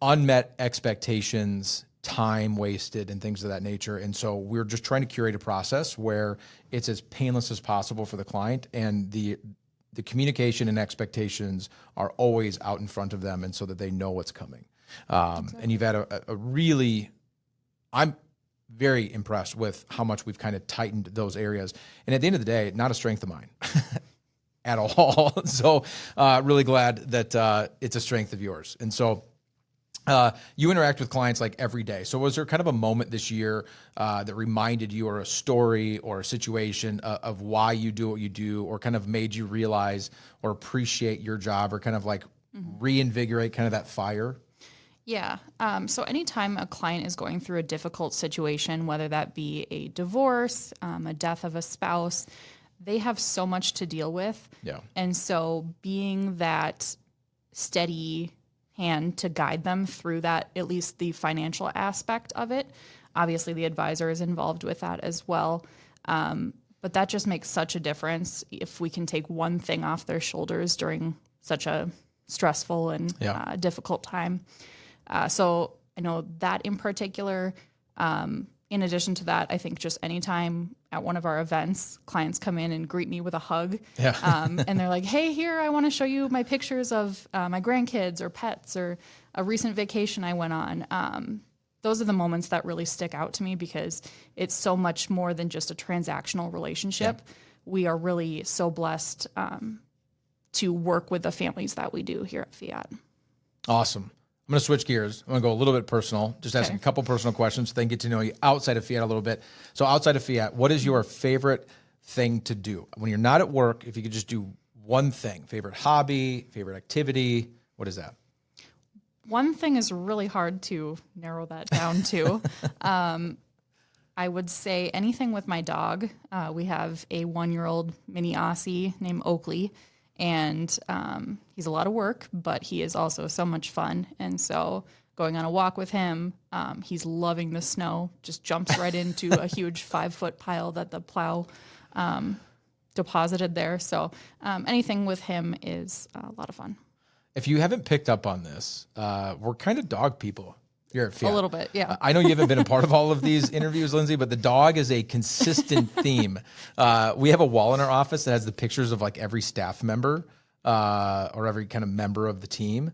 unmet expectations, time wasted, and things of that nature. And so we're just trying to curate a process where it's as painless as possible for the client, and the communication and expectations are always out in front of them, and so that they know what's coming. And you've had a really, I'm very impressed with how much we've kind of tightened those areas. And at the end of the day, not a strength of mine at all. So really glad that it's a strength of yours. And so you interact with clients like every day. So was there kind of a moment this year that reminded you, or a story or a situation of why you do what you do, or kind of made you realize or appreciate your job, or kind of like reinvigorate kind of that fire? Yeah. So anytime a client is going through a difficult situation, whether that be a divorce, a death of a spouse, they have so much to deal with. Yeah. And so being that steady hand to guide them through that, at least the financial aspect of it. Obviously, the advisor is involved with that as well. But that just makes such a difference if we can take one thing off their shoulders during such a stressful and difficult time. So I know that in particular. In addition to that, I think just anytime at one of our events, clients come in and greet me with a hug. And they're like, hey, here, I want to show you my pictures of my grandkids or pets or a recent vacation I went on. Those are the moments that really stick out to me, because it's so much more than just a transactional relationship. We are really so blessed to work with the families that we do here at FIAT. Awesome. I'm going to switch gears. I'm going to go a little bit personal, just ask a couple personal questions so they can get to know you outside of FIAT a little bit. So outside of FIAT, what is your favorite thing to do? When you're not at work, if you could just do one thing, favorite hobby, favorite activity, what is that? One thing is really hard to narrow that down to. I would say anything with my dog. We have a 1-year-old mini Aussie named Oakley. And he's a lot of work, but he is also so much fun. And so going on a walk with him, he's loving the snow, just jumps right into a huge 5-foot pile that the plow deposited there. So anything with him is a lot of fun. If you haven't picked up on this, we're kind of dog people here at FIAT. A little bit, yeah. I know you haven't been a part of all of these interviews, Lindsay, but the dog is a consistent theme. We have a wall in our office that has the pictures of like every staff member or every kind of member of the team.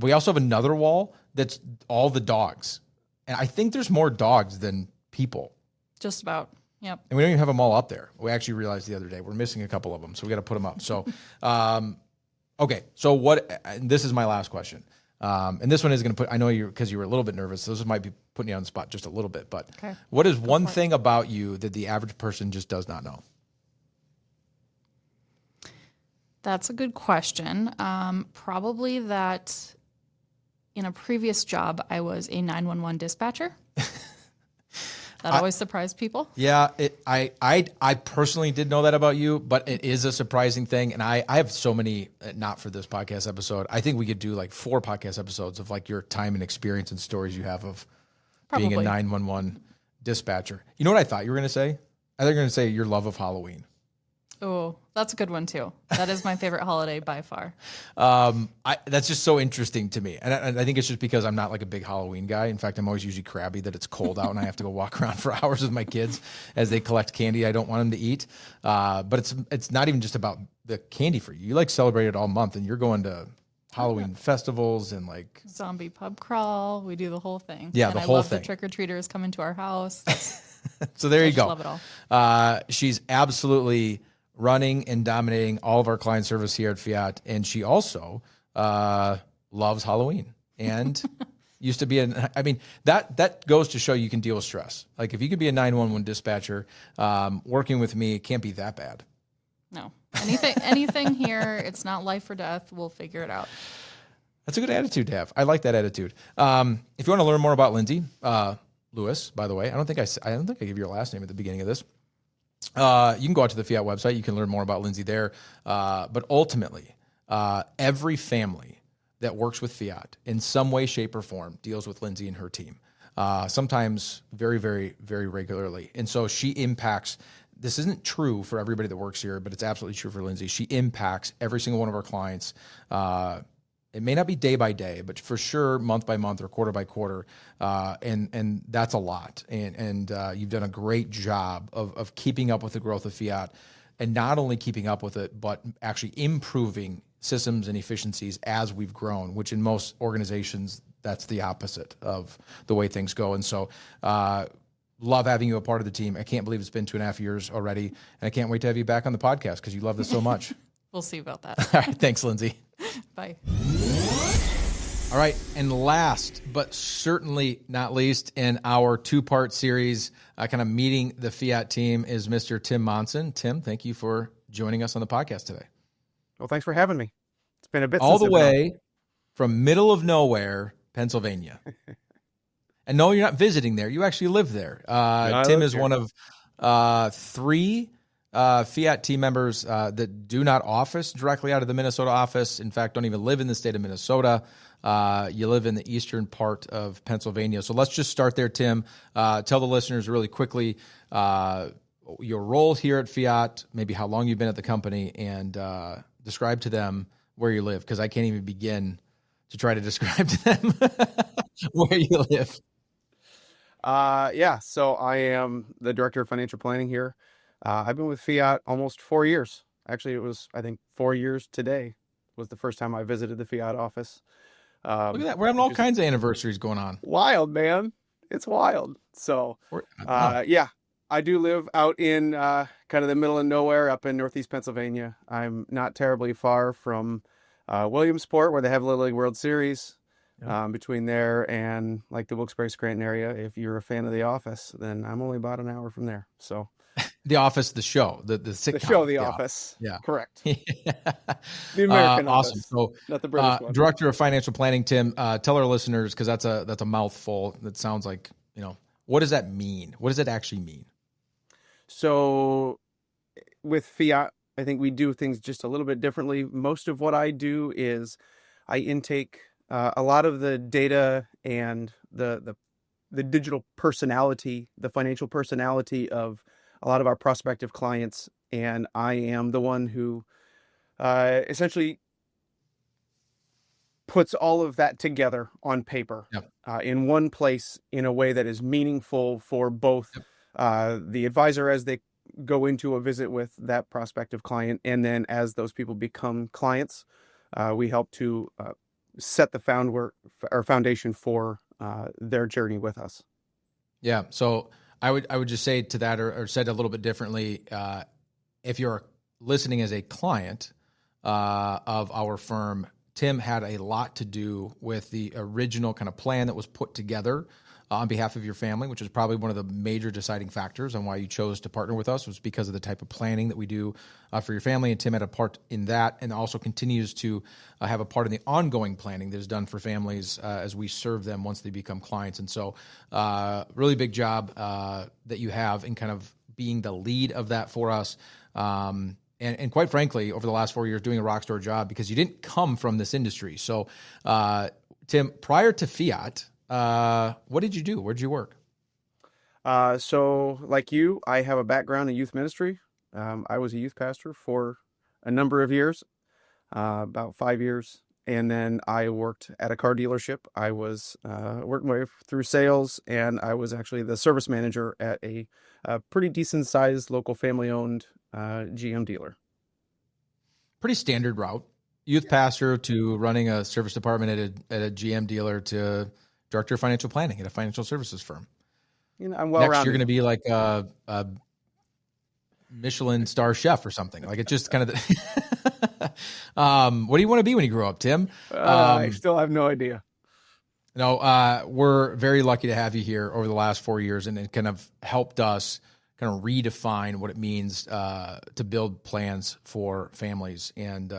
We also have another wall that's all the dogs. And I think there's more dogs than people. Just about, yep. And we don't even have them all up there. We actually realized the other day we're missing a couple of them, so we got to put them up. So, okay. So this is my last question. And this one is going to I know because you were a little bit nervous, so this might be putting you on the spot just a little bit, but what is one thing about you that the average person just does not know? That's a good question. Probably that in a previous job, I was a 911 dispatcher. That always surprised people. Yeah, I personally did know that about you, but it is a surprising thing. And I have so many, not for this podcast episode. I think we could do like 4 podcast episodes of like your time and experience and stories you have of being a 911 dispatcher. You know what I thought you were going to say? I thought you were going to say your love of Halloween. Oh, that's a good one too. That is my favorite holiday by far. That's just so interesting to me. And I think it's just because I'm not like a big Halloween guy. In fact, I'm always usually crabby that it's cold out and I have to go walk around for hours with my kids as they collect candy I don't want them to eat. But it's not even just about the candy for you. You like celebrate it all month, and you're going to Halloween festivals and like zombie pub crawl. We do the whole thing. Yeah, and the whole love thing. The trick-or-treaters come into our house. So there you go. Love it all. She's absolutely running and dominating all of our client service here at FIAT. And she also loves Halloween. And Used to be I mean, that goes to show you can deal with stress. Like if you could be a 911 dispatcher, working with me, it can't be that bad. No, anything here, it's not life or death. We'll figure it out. That's a good attitude to have. I like that attitude. If you want to learn more about Lindsay, Lewis, by the way, I don't think I gave your last name at the beginning of this. You can go out to the Fiat website. You can learn more about Lindsay there. But ultimately, every family that works with Fiat in some way, shape, or form deals with Lindsay and her team. Sometimes very, very, very regularly. And so she impacts. This isn't true for everybody that works here, but it's absolutely true for Lindsay. She impacts every single one of our clients. It may not be day by day, but for sure month by month or quarter by quarter, and that's a lot. And you've done a great job of keeping up with the growth of Fiat, and not only keeping up with it, but actually improving systems and efficiencies as we've grown. Which in most organizations, that's the opposite of the way things go. And so, love having you a part of the team. I can't believe it's been 2.5 years already, and I can't wait to have you back on the podcast because you love this so much. We'll see about that. All right, thanks, Lindsay. Bye. All right, and last but certainly not least in our two-part series, kind of meeting the Fiat team, is Mr. Tim Monson. Tim, thank you for joining us on the podcast today. Well, thanks for having me. It's been a bit All since the I've been on. way from middle of nowhere, Pennsylvania. And no, you're not visiting there. You actually live there. Tim is one of 3 Fiat team members that do not office directly out of the Minnesota office. In fact, don't even live in the state of Minnesota. You live in the eastern part of Pennsylvania. So let's just start there, Tim. Tell the listeners really quickly your role here at Fiat, maybe how long you've been at the company, and describe to them where you live, because I can't even begin to try to describe to them where you live. So I am the director of financial planning here. I've been with Fiat almost 4 years. Actually, it was, I think, 4 years today was the first time I visited the Fiat office. Look at that. We're having all kinds of anniversaries going on. Wild, man. It's wild. So, I do live out in kind of the middle of nowhere up in Northeast Pennsylvania. I'm not terribly far from Williamsport, where they have Little League World Series. Between there and like the Wilkes-Barre Scranton area. If you're a fan of The Office, then I'm only about an hour from there. So The Office, the show, the sitcom. the show, The Office. Yeah. Correct. The American awesome. Office. So, not the British one. Director of Financial Planning, Tim, tell our listeners, because that's a mouthful. That sounds like, what does that mean? What does it actually mean? So with Fiat, I think we do things just a little bit differently. Most of what I do is I intake a lot of the data and the digital personality, the financial personality of a lot of our prospective clients, and I am the one who essentially puts all of that together on paper in one place in a way that is meaningful for both the advisor as they go into a visit with that prospective client, and then as those people become clients, we help to set the foundation for their journey with us. Yeah. So I would just say to that, or said a little bit differently, if you're listening as a client of our firm, Tim had a lot to do with the original kind of plan that was put together on behalf of your family, which is probably one of the major deciding factors on why you chose to partner with us, was because of the type of planning that we do for your family. And Tim had a part in that, and also continues to have a part in the ongoing planning that is done for families as we serve them once they become clients. And so really big job that you have in kind of being the lead of that for us. And quite frankly, over the last 4 years, doing a rock star job, because you didn't come from this industry. So Tim, prior to Fiat, what did you do? Where'd you work? So like you, I have a background in youth ministry. I was a youth pastor for a number of years, about 5 years. And then I worked at a car dealership. I was working my way through sales, and I was actually the service manager at a pretty decent sized local family owned GM dealer. Pretty standard route. Youth pastor to running a service department at a GM dealer to director of financial planning at a financial services firm. I'm well Next, rounded. you're going to be like a Michelin star chef or something. Like, it's just kind of what do you want to be when you grow up, Tim? I still have no idea. No, we're very lucky to have you here over the last 4 years, and it kind of helped us kind of redefine what it means to build plans for families. And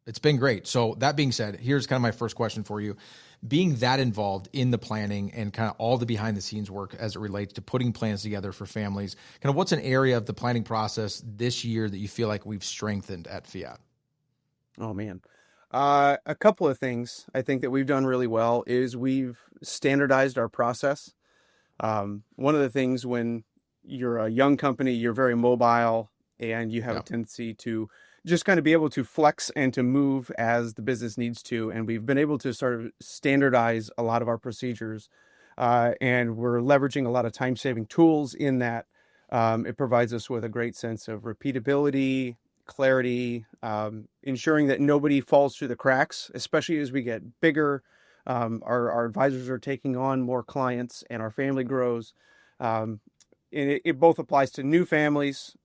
it's been great. So that being said, here's kind of my first question for you. Being that involved in the planning and kind of all the behind the scenes work as it relates to putting plans together for families, kind of what's an area of the planning process this year that you feel like we've strengthened at FIAT? Oh man. A couple of things I think that we've done really well is we've standardized our process. One of the things when you're a young company, you're very mobile and you have a tendency to just kind of be able to flex and to move as the business needs to. And we've been able to sort of standardize a lot of our procedures. And we're leveraging a lot of time-saving tools in that. It provides us with a great sense of repeatability, clarity, ensuring that nobody falls through the cracks, especially as we get bigger. Our advisors are taking on more clients and our family grows. And it both applies to new families,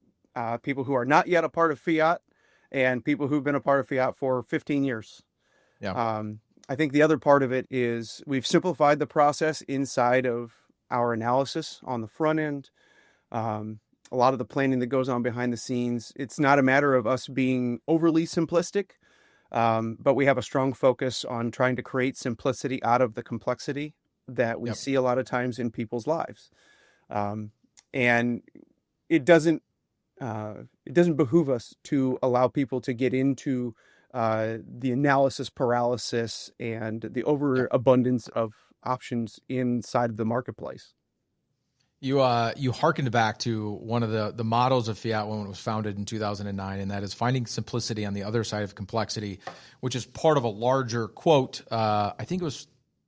people who are not yet a part of FIAT, and people who've been a part of FIAT for 15 years. Yeah. I think the other part of it is we've simplified the process inside of our analysis on the front end. A lot of the planning that goes on behind the scenes, it's not a matter of us being overly simplistic, but we have a strong focus on trying to create simplicity out of the complexity that we see a lot of times in people's lives. And it doesn't behoove us to allow people to get into the analysis paralysis and the overabundance of options inside of the marketplace. You hearkened back to one of the mottos of FIAT when it was founded in 2009, and that is finding simplicity on the other side of complexity, which is part of a larger quote. I think it was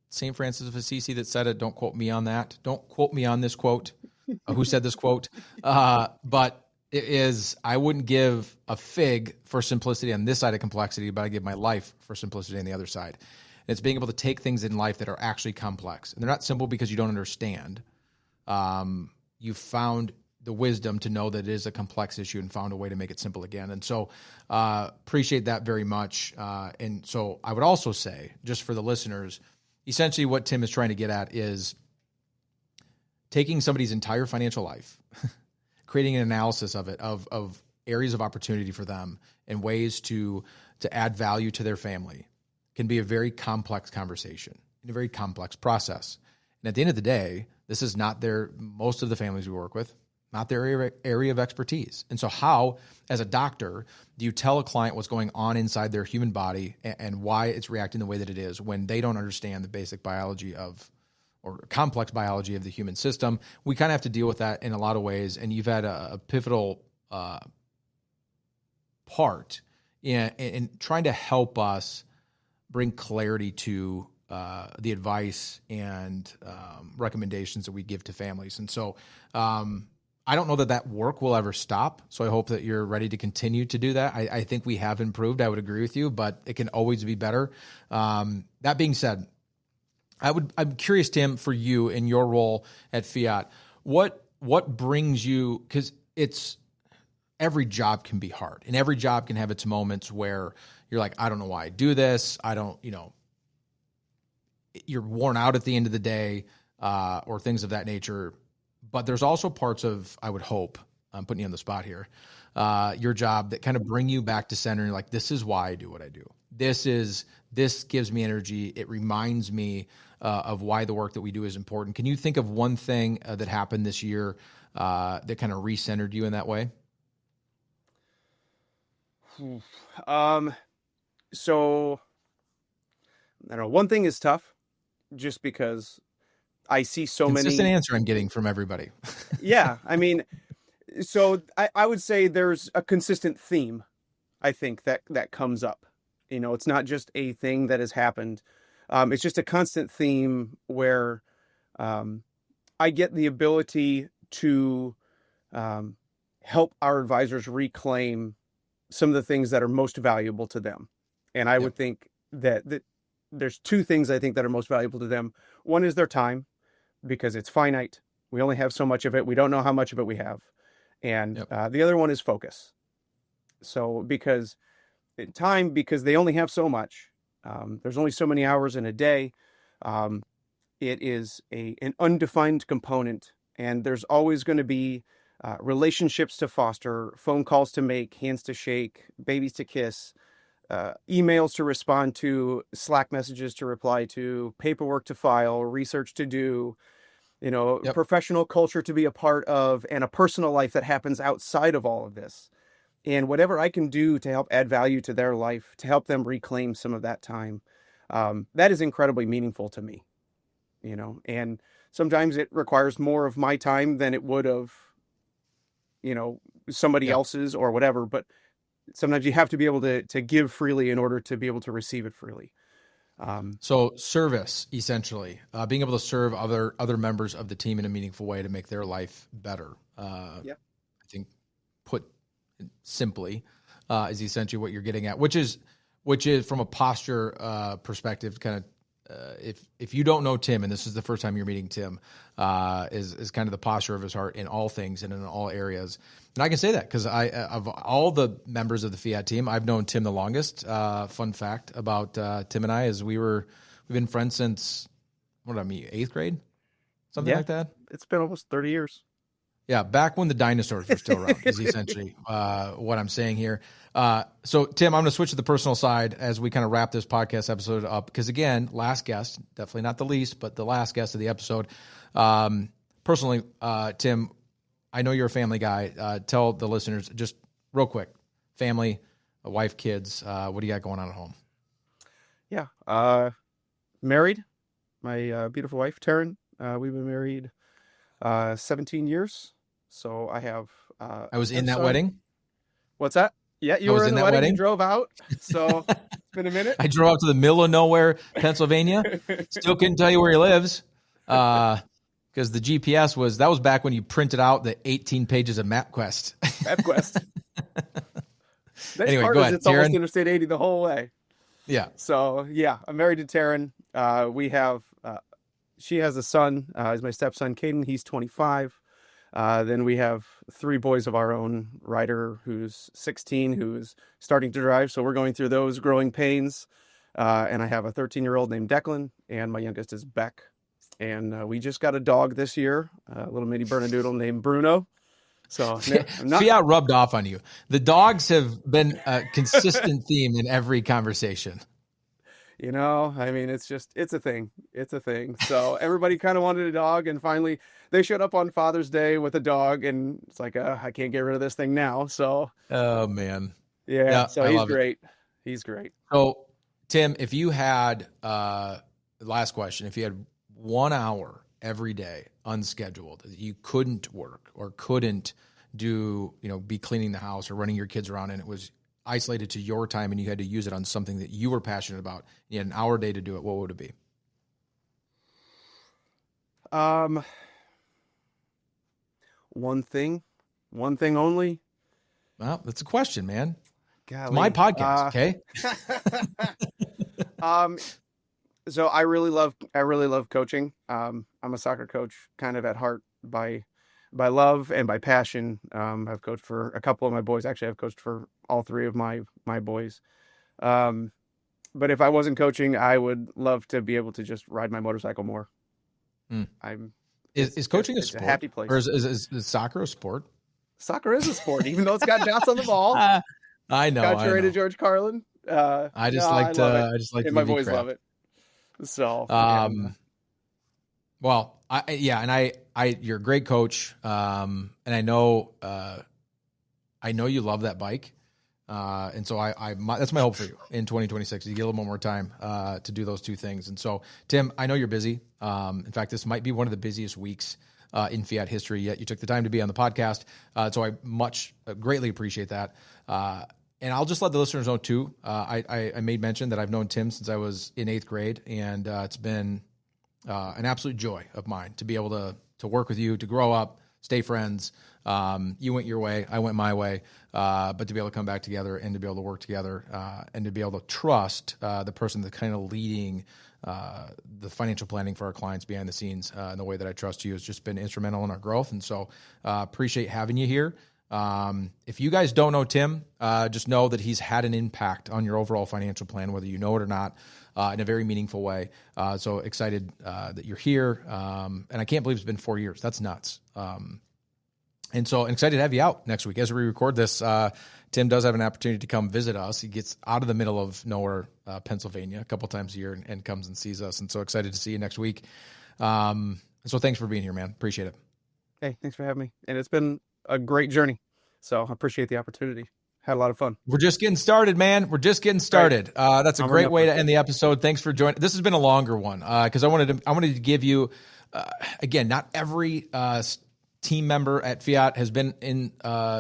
St. Francis of Assisi that said it. Don't quote me on that. Don't quote me on this quote. Who said this quote? But it is, I wouldn't give a fig for simplicity on this side of complexity, but I give my life for simplicity on the other side. And it's being able to take things in life that are actually complex. And they're not simple because you don't understand. You found the wisdom to know that it is a complex issue and found a way to make it simple again. And so appreciate that very much. And so I would also say, just for the listeners, essentially what Tim is trying to get at is taking somebody's entire financial life, creating an analysis of it, of areas of opportunity for them and ways to add value to their family can be a very complex conversation and a very complex process. And at the end of the day, this is not most of the families we work with, not their area of expertise. And so how, as a doctor, do you tell a client what's going on inside their human body and why it's reacting the way that it is when they don't understand the basic biology or complex biology of the human system? We kind of have to deal with that in a lot of ways. And you've had a pivotal part in trying to help us bring clarity to the advice and recommendations that we give to families. And so I don't know that work will ever stop. So I hope that you're ready to continue to do that. I think we have improved. I would agree with you, but it can always be better. That being said, I'm curious, Tim, for you in your role at FIAT, what brings you, because every job can be hard and every job can have its moments where you're like, I don't know why I do this. You're worn out at the end of the day, or things of that nature. But there's also parts of, I would hope, I'm putting you on the spot here, your job that kind of bring you back to center. And you're like, this is why I do what I do. This gives me energy. It reminds me of why the work that we do is important. Can you think of one thing that happened this year that kind of recentered you in that way? So I don't know. One thing is tough just because I see so many. Consistent answer I'm getting from everybody. Yeah. I mean, so I would say there's a consistent theme, I think, that comes up. It's not just a thing that has happened. It's just a constant theme where I get the ability to help our advisors reclaim some of the things that are most valuable to them. And I would think that there's two things I think that are most valuable to them. One is their time, because it's finite. We only have so much of it. We don't know how much of it we have. And the other one is focus. So because they only have so much, there's only so many hours in a day. It is an undefined component, and there's always going to be relationships to foster, phone calls to make, hands to shake, babies to kiss, emails to respond to, Slack messages to reply to, paperwork to file, research to do, Yep. professional culture to be a part of, and a personal life that happens outside of all of this. And whatever I can do to help add value to their life, to help them reclaim some of that time, that is incredibly meaningful to me, and sometimes it requires more of my time than it would of, somebody Yep. else's or whatever. But sometimes you have to be able to give freely in order to be able to receive it freely. So service, essentially, being able to serve other members of the team in a meaningful way to make their life better. Yeah. I think, put simply, is essentially what you're getting at, which is from a posture perspective, kind of. If you don't know Tim, and this is the first time you're meeting Tim, is kind of the posture of his heart in all things and in all areas. And I can say that because of all the members of the Fiat team, I've known Tim the longest. Fun fact about Tim and I is we've been friends since, what did I mean, 8th grade? Something like that? It's been almost 30 years. Yeah, back when the dinosaurs were still around is essentially what I'm saying here. So, Tim, I'm going to switch to the personal side as we kind of wrap this podcast episode up. Because, again, last guest, definitely not the least, but the last guest of the episode. Personally, Tim, I know you're a family guy. Tell the listeners just real quick, family, a wife, kids, what do you got going on at home? Yeah. Married. My beautiful wife, Taryn. We've been married 17 years. So I have... I was in that son. wedding. What's that? Yeah, you were in the wedding. You drove out. So it's been a minute. I drove out to the middle of nowhere, Pennsylvania. Still couldn't tell you where he lives. Because the GPS that was back when you printed out the 18 pages of MapQuest. MapQuest. Anyway, part go is ahead, it's almost Taryn. Interstate 80 the whole way. Yeah. So, yeah, I'm married to Taryn. We have, she has a son. He's my stepson, Caden. He's 25. Then we have 3 boys of our own. Ryder, who's 16, who's starting to drive. So we're going through those growing pains. And I have a 13-year-old named Declan, and my youngest is Beck. And we just got a dog this year, a little mini Bernedoodle named Bruno. So I'm not... Fiat rubbed off on you. The dogs have been a consistent theme in every conversation. I mean, it's a thing. It's a thing. So everybody kind of wanted a dog, and finally they showed up on Father's Day with a dog, and it's like, I can't get rid of this thing now. So, oh man. Yeah. So he's great. It. He's great. So Tim, if you had, last question, if you had 1 hour every day unscheduled, you couldn't work or couldn't do, be cleaning the house or running your kids around, and it was isolated to your time and you had to use it on something that you were passionate about, you had an hour a day to do it, what would it be? One thing only. Well, that's a question, man. Golly. It's my podcast. Okay. So I really love coaching. I'm a soccer coach kind of at heart by love and by passion. I've coached for a couple of my boys. Actually, I've coached for all 3 of my boys. But if I wasn't coaching, I would love to be able to just ride my motorcycle more. Is coaching a sport? A happy place. Or is soccer a sport? Soccer is a sport, even though it's got dots on the ball. I know. Contrary to George Carlin. I just like to. And my boys love it. So, well, you're a great coach. And I know you love that bike. And so that's my hope for you in 2026. You get a little more time, to do those 2 things. And so, Tim, I know you're busy. In fact, this might be one of the busiest weeks, in Fiat history yet. You took the time to be on the podcast. So I greatly appreciate that. And I'll just let the listeners know too. I made mention that I've known Tim since I was in 8th grade, and it's been an absolute joy of mine to be able to work with you, to grow up, stay friends. You went your way, I went my way, but to be able to come back together and to be able to work together, and to be able to trust the person that's kind of leading the financial planning for our clients behind the scenes, in the way that I trust you has just been instrumental in our growth. And so appreciate having you here. If you guys don't know Tim, just know that he's had an impact on your overall financial plan, whether you know it or not, in a very meaningful way. So excited that you're here. And I can't believe it's been 4 years. That's nuts. And so I'm excited to have you out next week. As we record this, Tim does have an opportunity to come visit us. He gets out of the middle of nowhere, Pennsylvania, a couple times a year and comes and sees us. And so excited to see you next week. So thanks for being here, man. Appreciate it. Hey, thanks for having me. And it's been a great journey. So I appreciate the opportunity. Had a lot of fun. We're just getting started, man. We're just getting started. That's a great way to end the episode. Thanks for joining. This has been a longer one because I wanted to give you, again, not every team member at Fiat has been in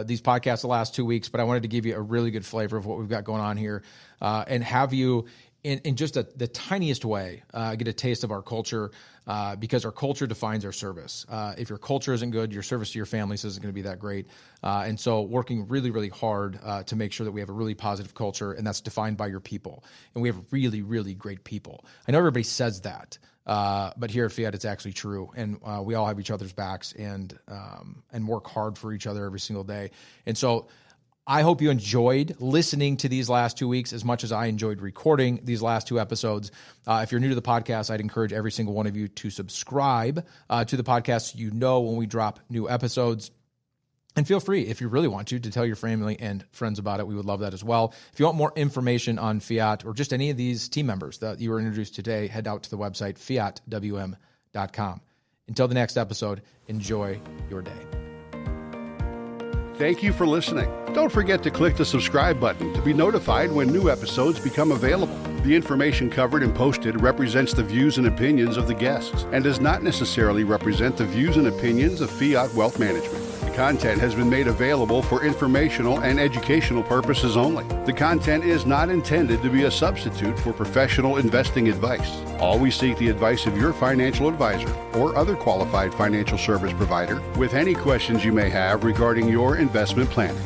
these podcasts the last 2 weeks, but I wanted to give you a really good flavor of what we've got going on here and have you in just the tiniest way get a taste of our culture because our culture defines our service. If your culture isn't good, your service to your families isn't going to be that great. And so working really, really hard to make sure that we have a really positive culture, and that's defined by your people. And we have really, really great people. I know everybody says that, but here at Fiat, it's actually true. And we all have each other's backs and work hard for each other every single day. And so I hope you enjoyed listening to these last 2 weeks as much as I enjoyed recording these last 2 episodes. If you're new to the podcast, I'd encourage every single one of you to subscribe to the podcast so you know when we drop new episodes. And feel free, if you really want to tell your family and friends about it. We would love that as well. If you want more information on Fiat or just any of these team members that you were introduced today, head out to the website, fiatwm.com. Until the next episode, enjoy your day. Thank you for listening. Don't forget to click the subscribe button to be notified when new episodes become available. The information covered and posted represents the views and opinions of the guests and does not necessarily represent the views and opinions of Fiat Wealth Management. The content has been made available for informational and educational purposes only. The content is not intended to be a substitute for professional investing advice. Always seek the advice of your financial advisor or other qualified financial service provider with any questions you may have regarding your investment planning.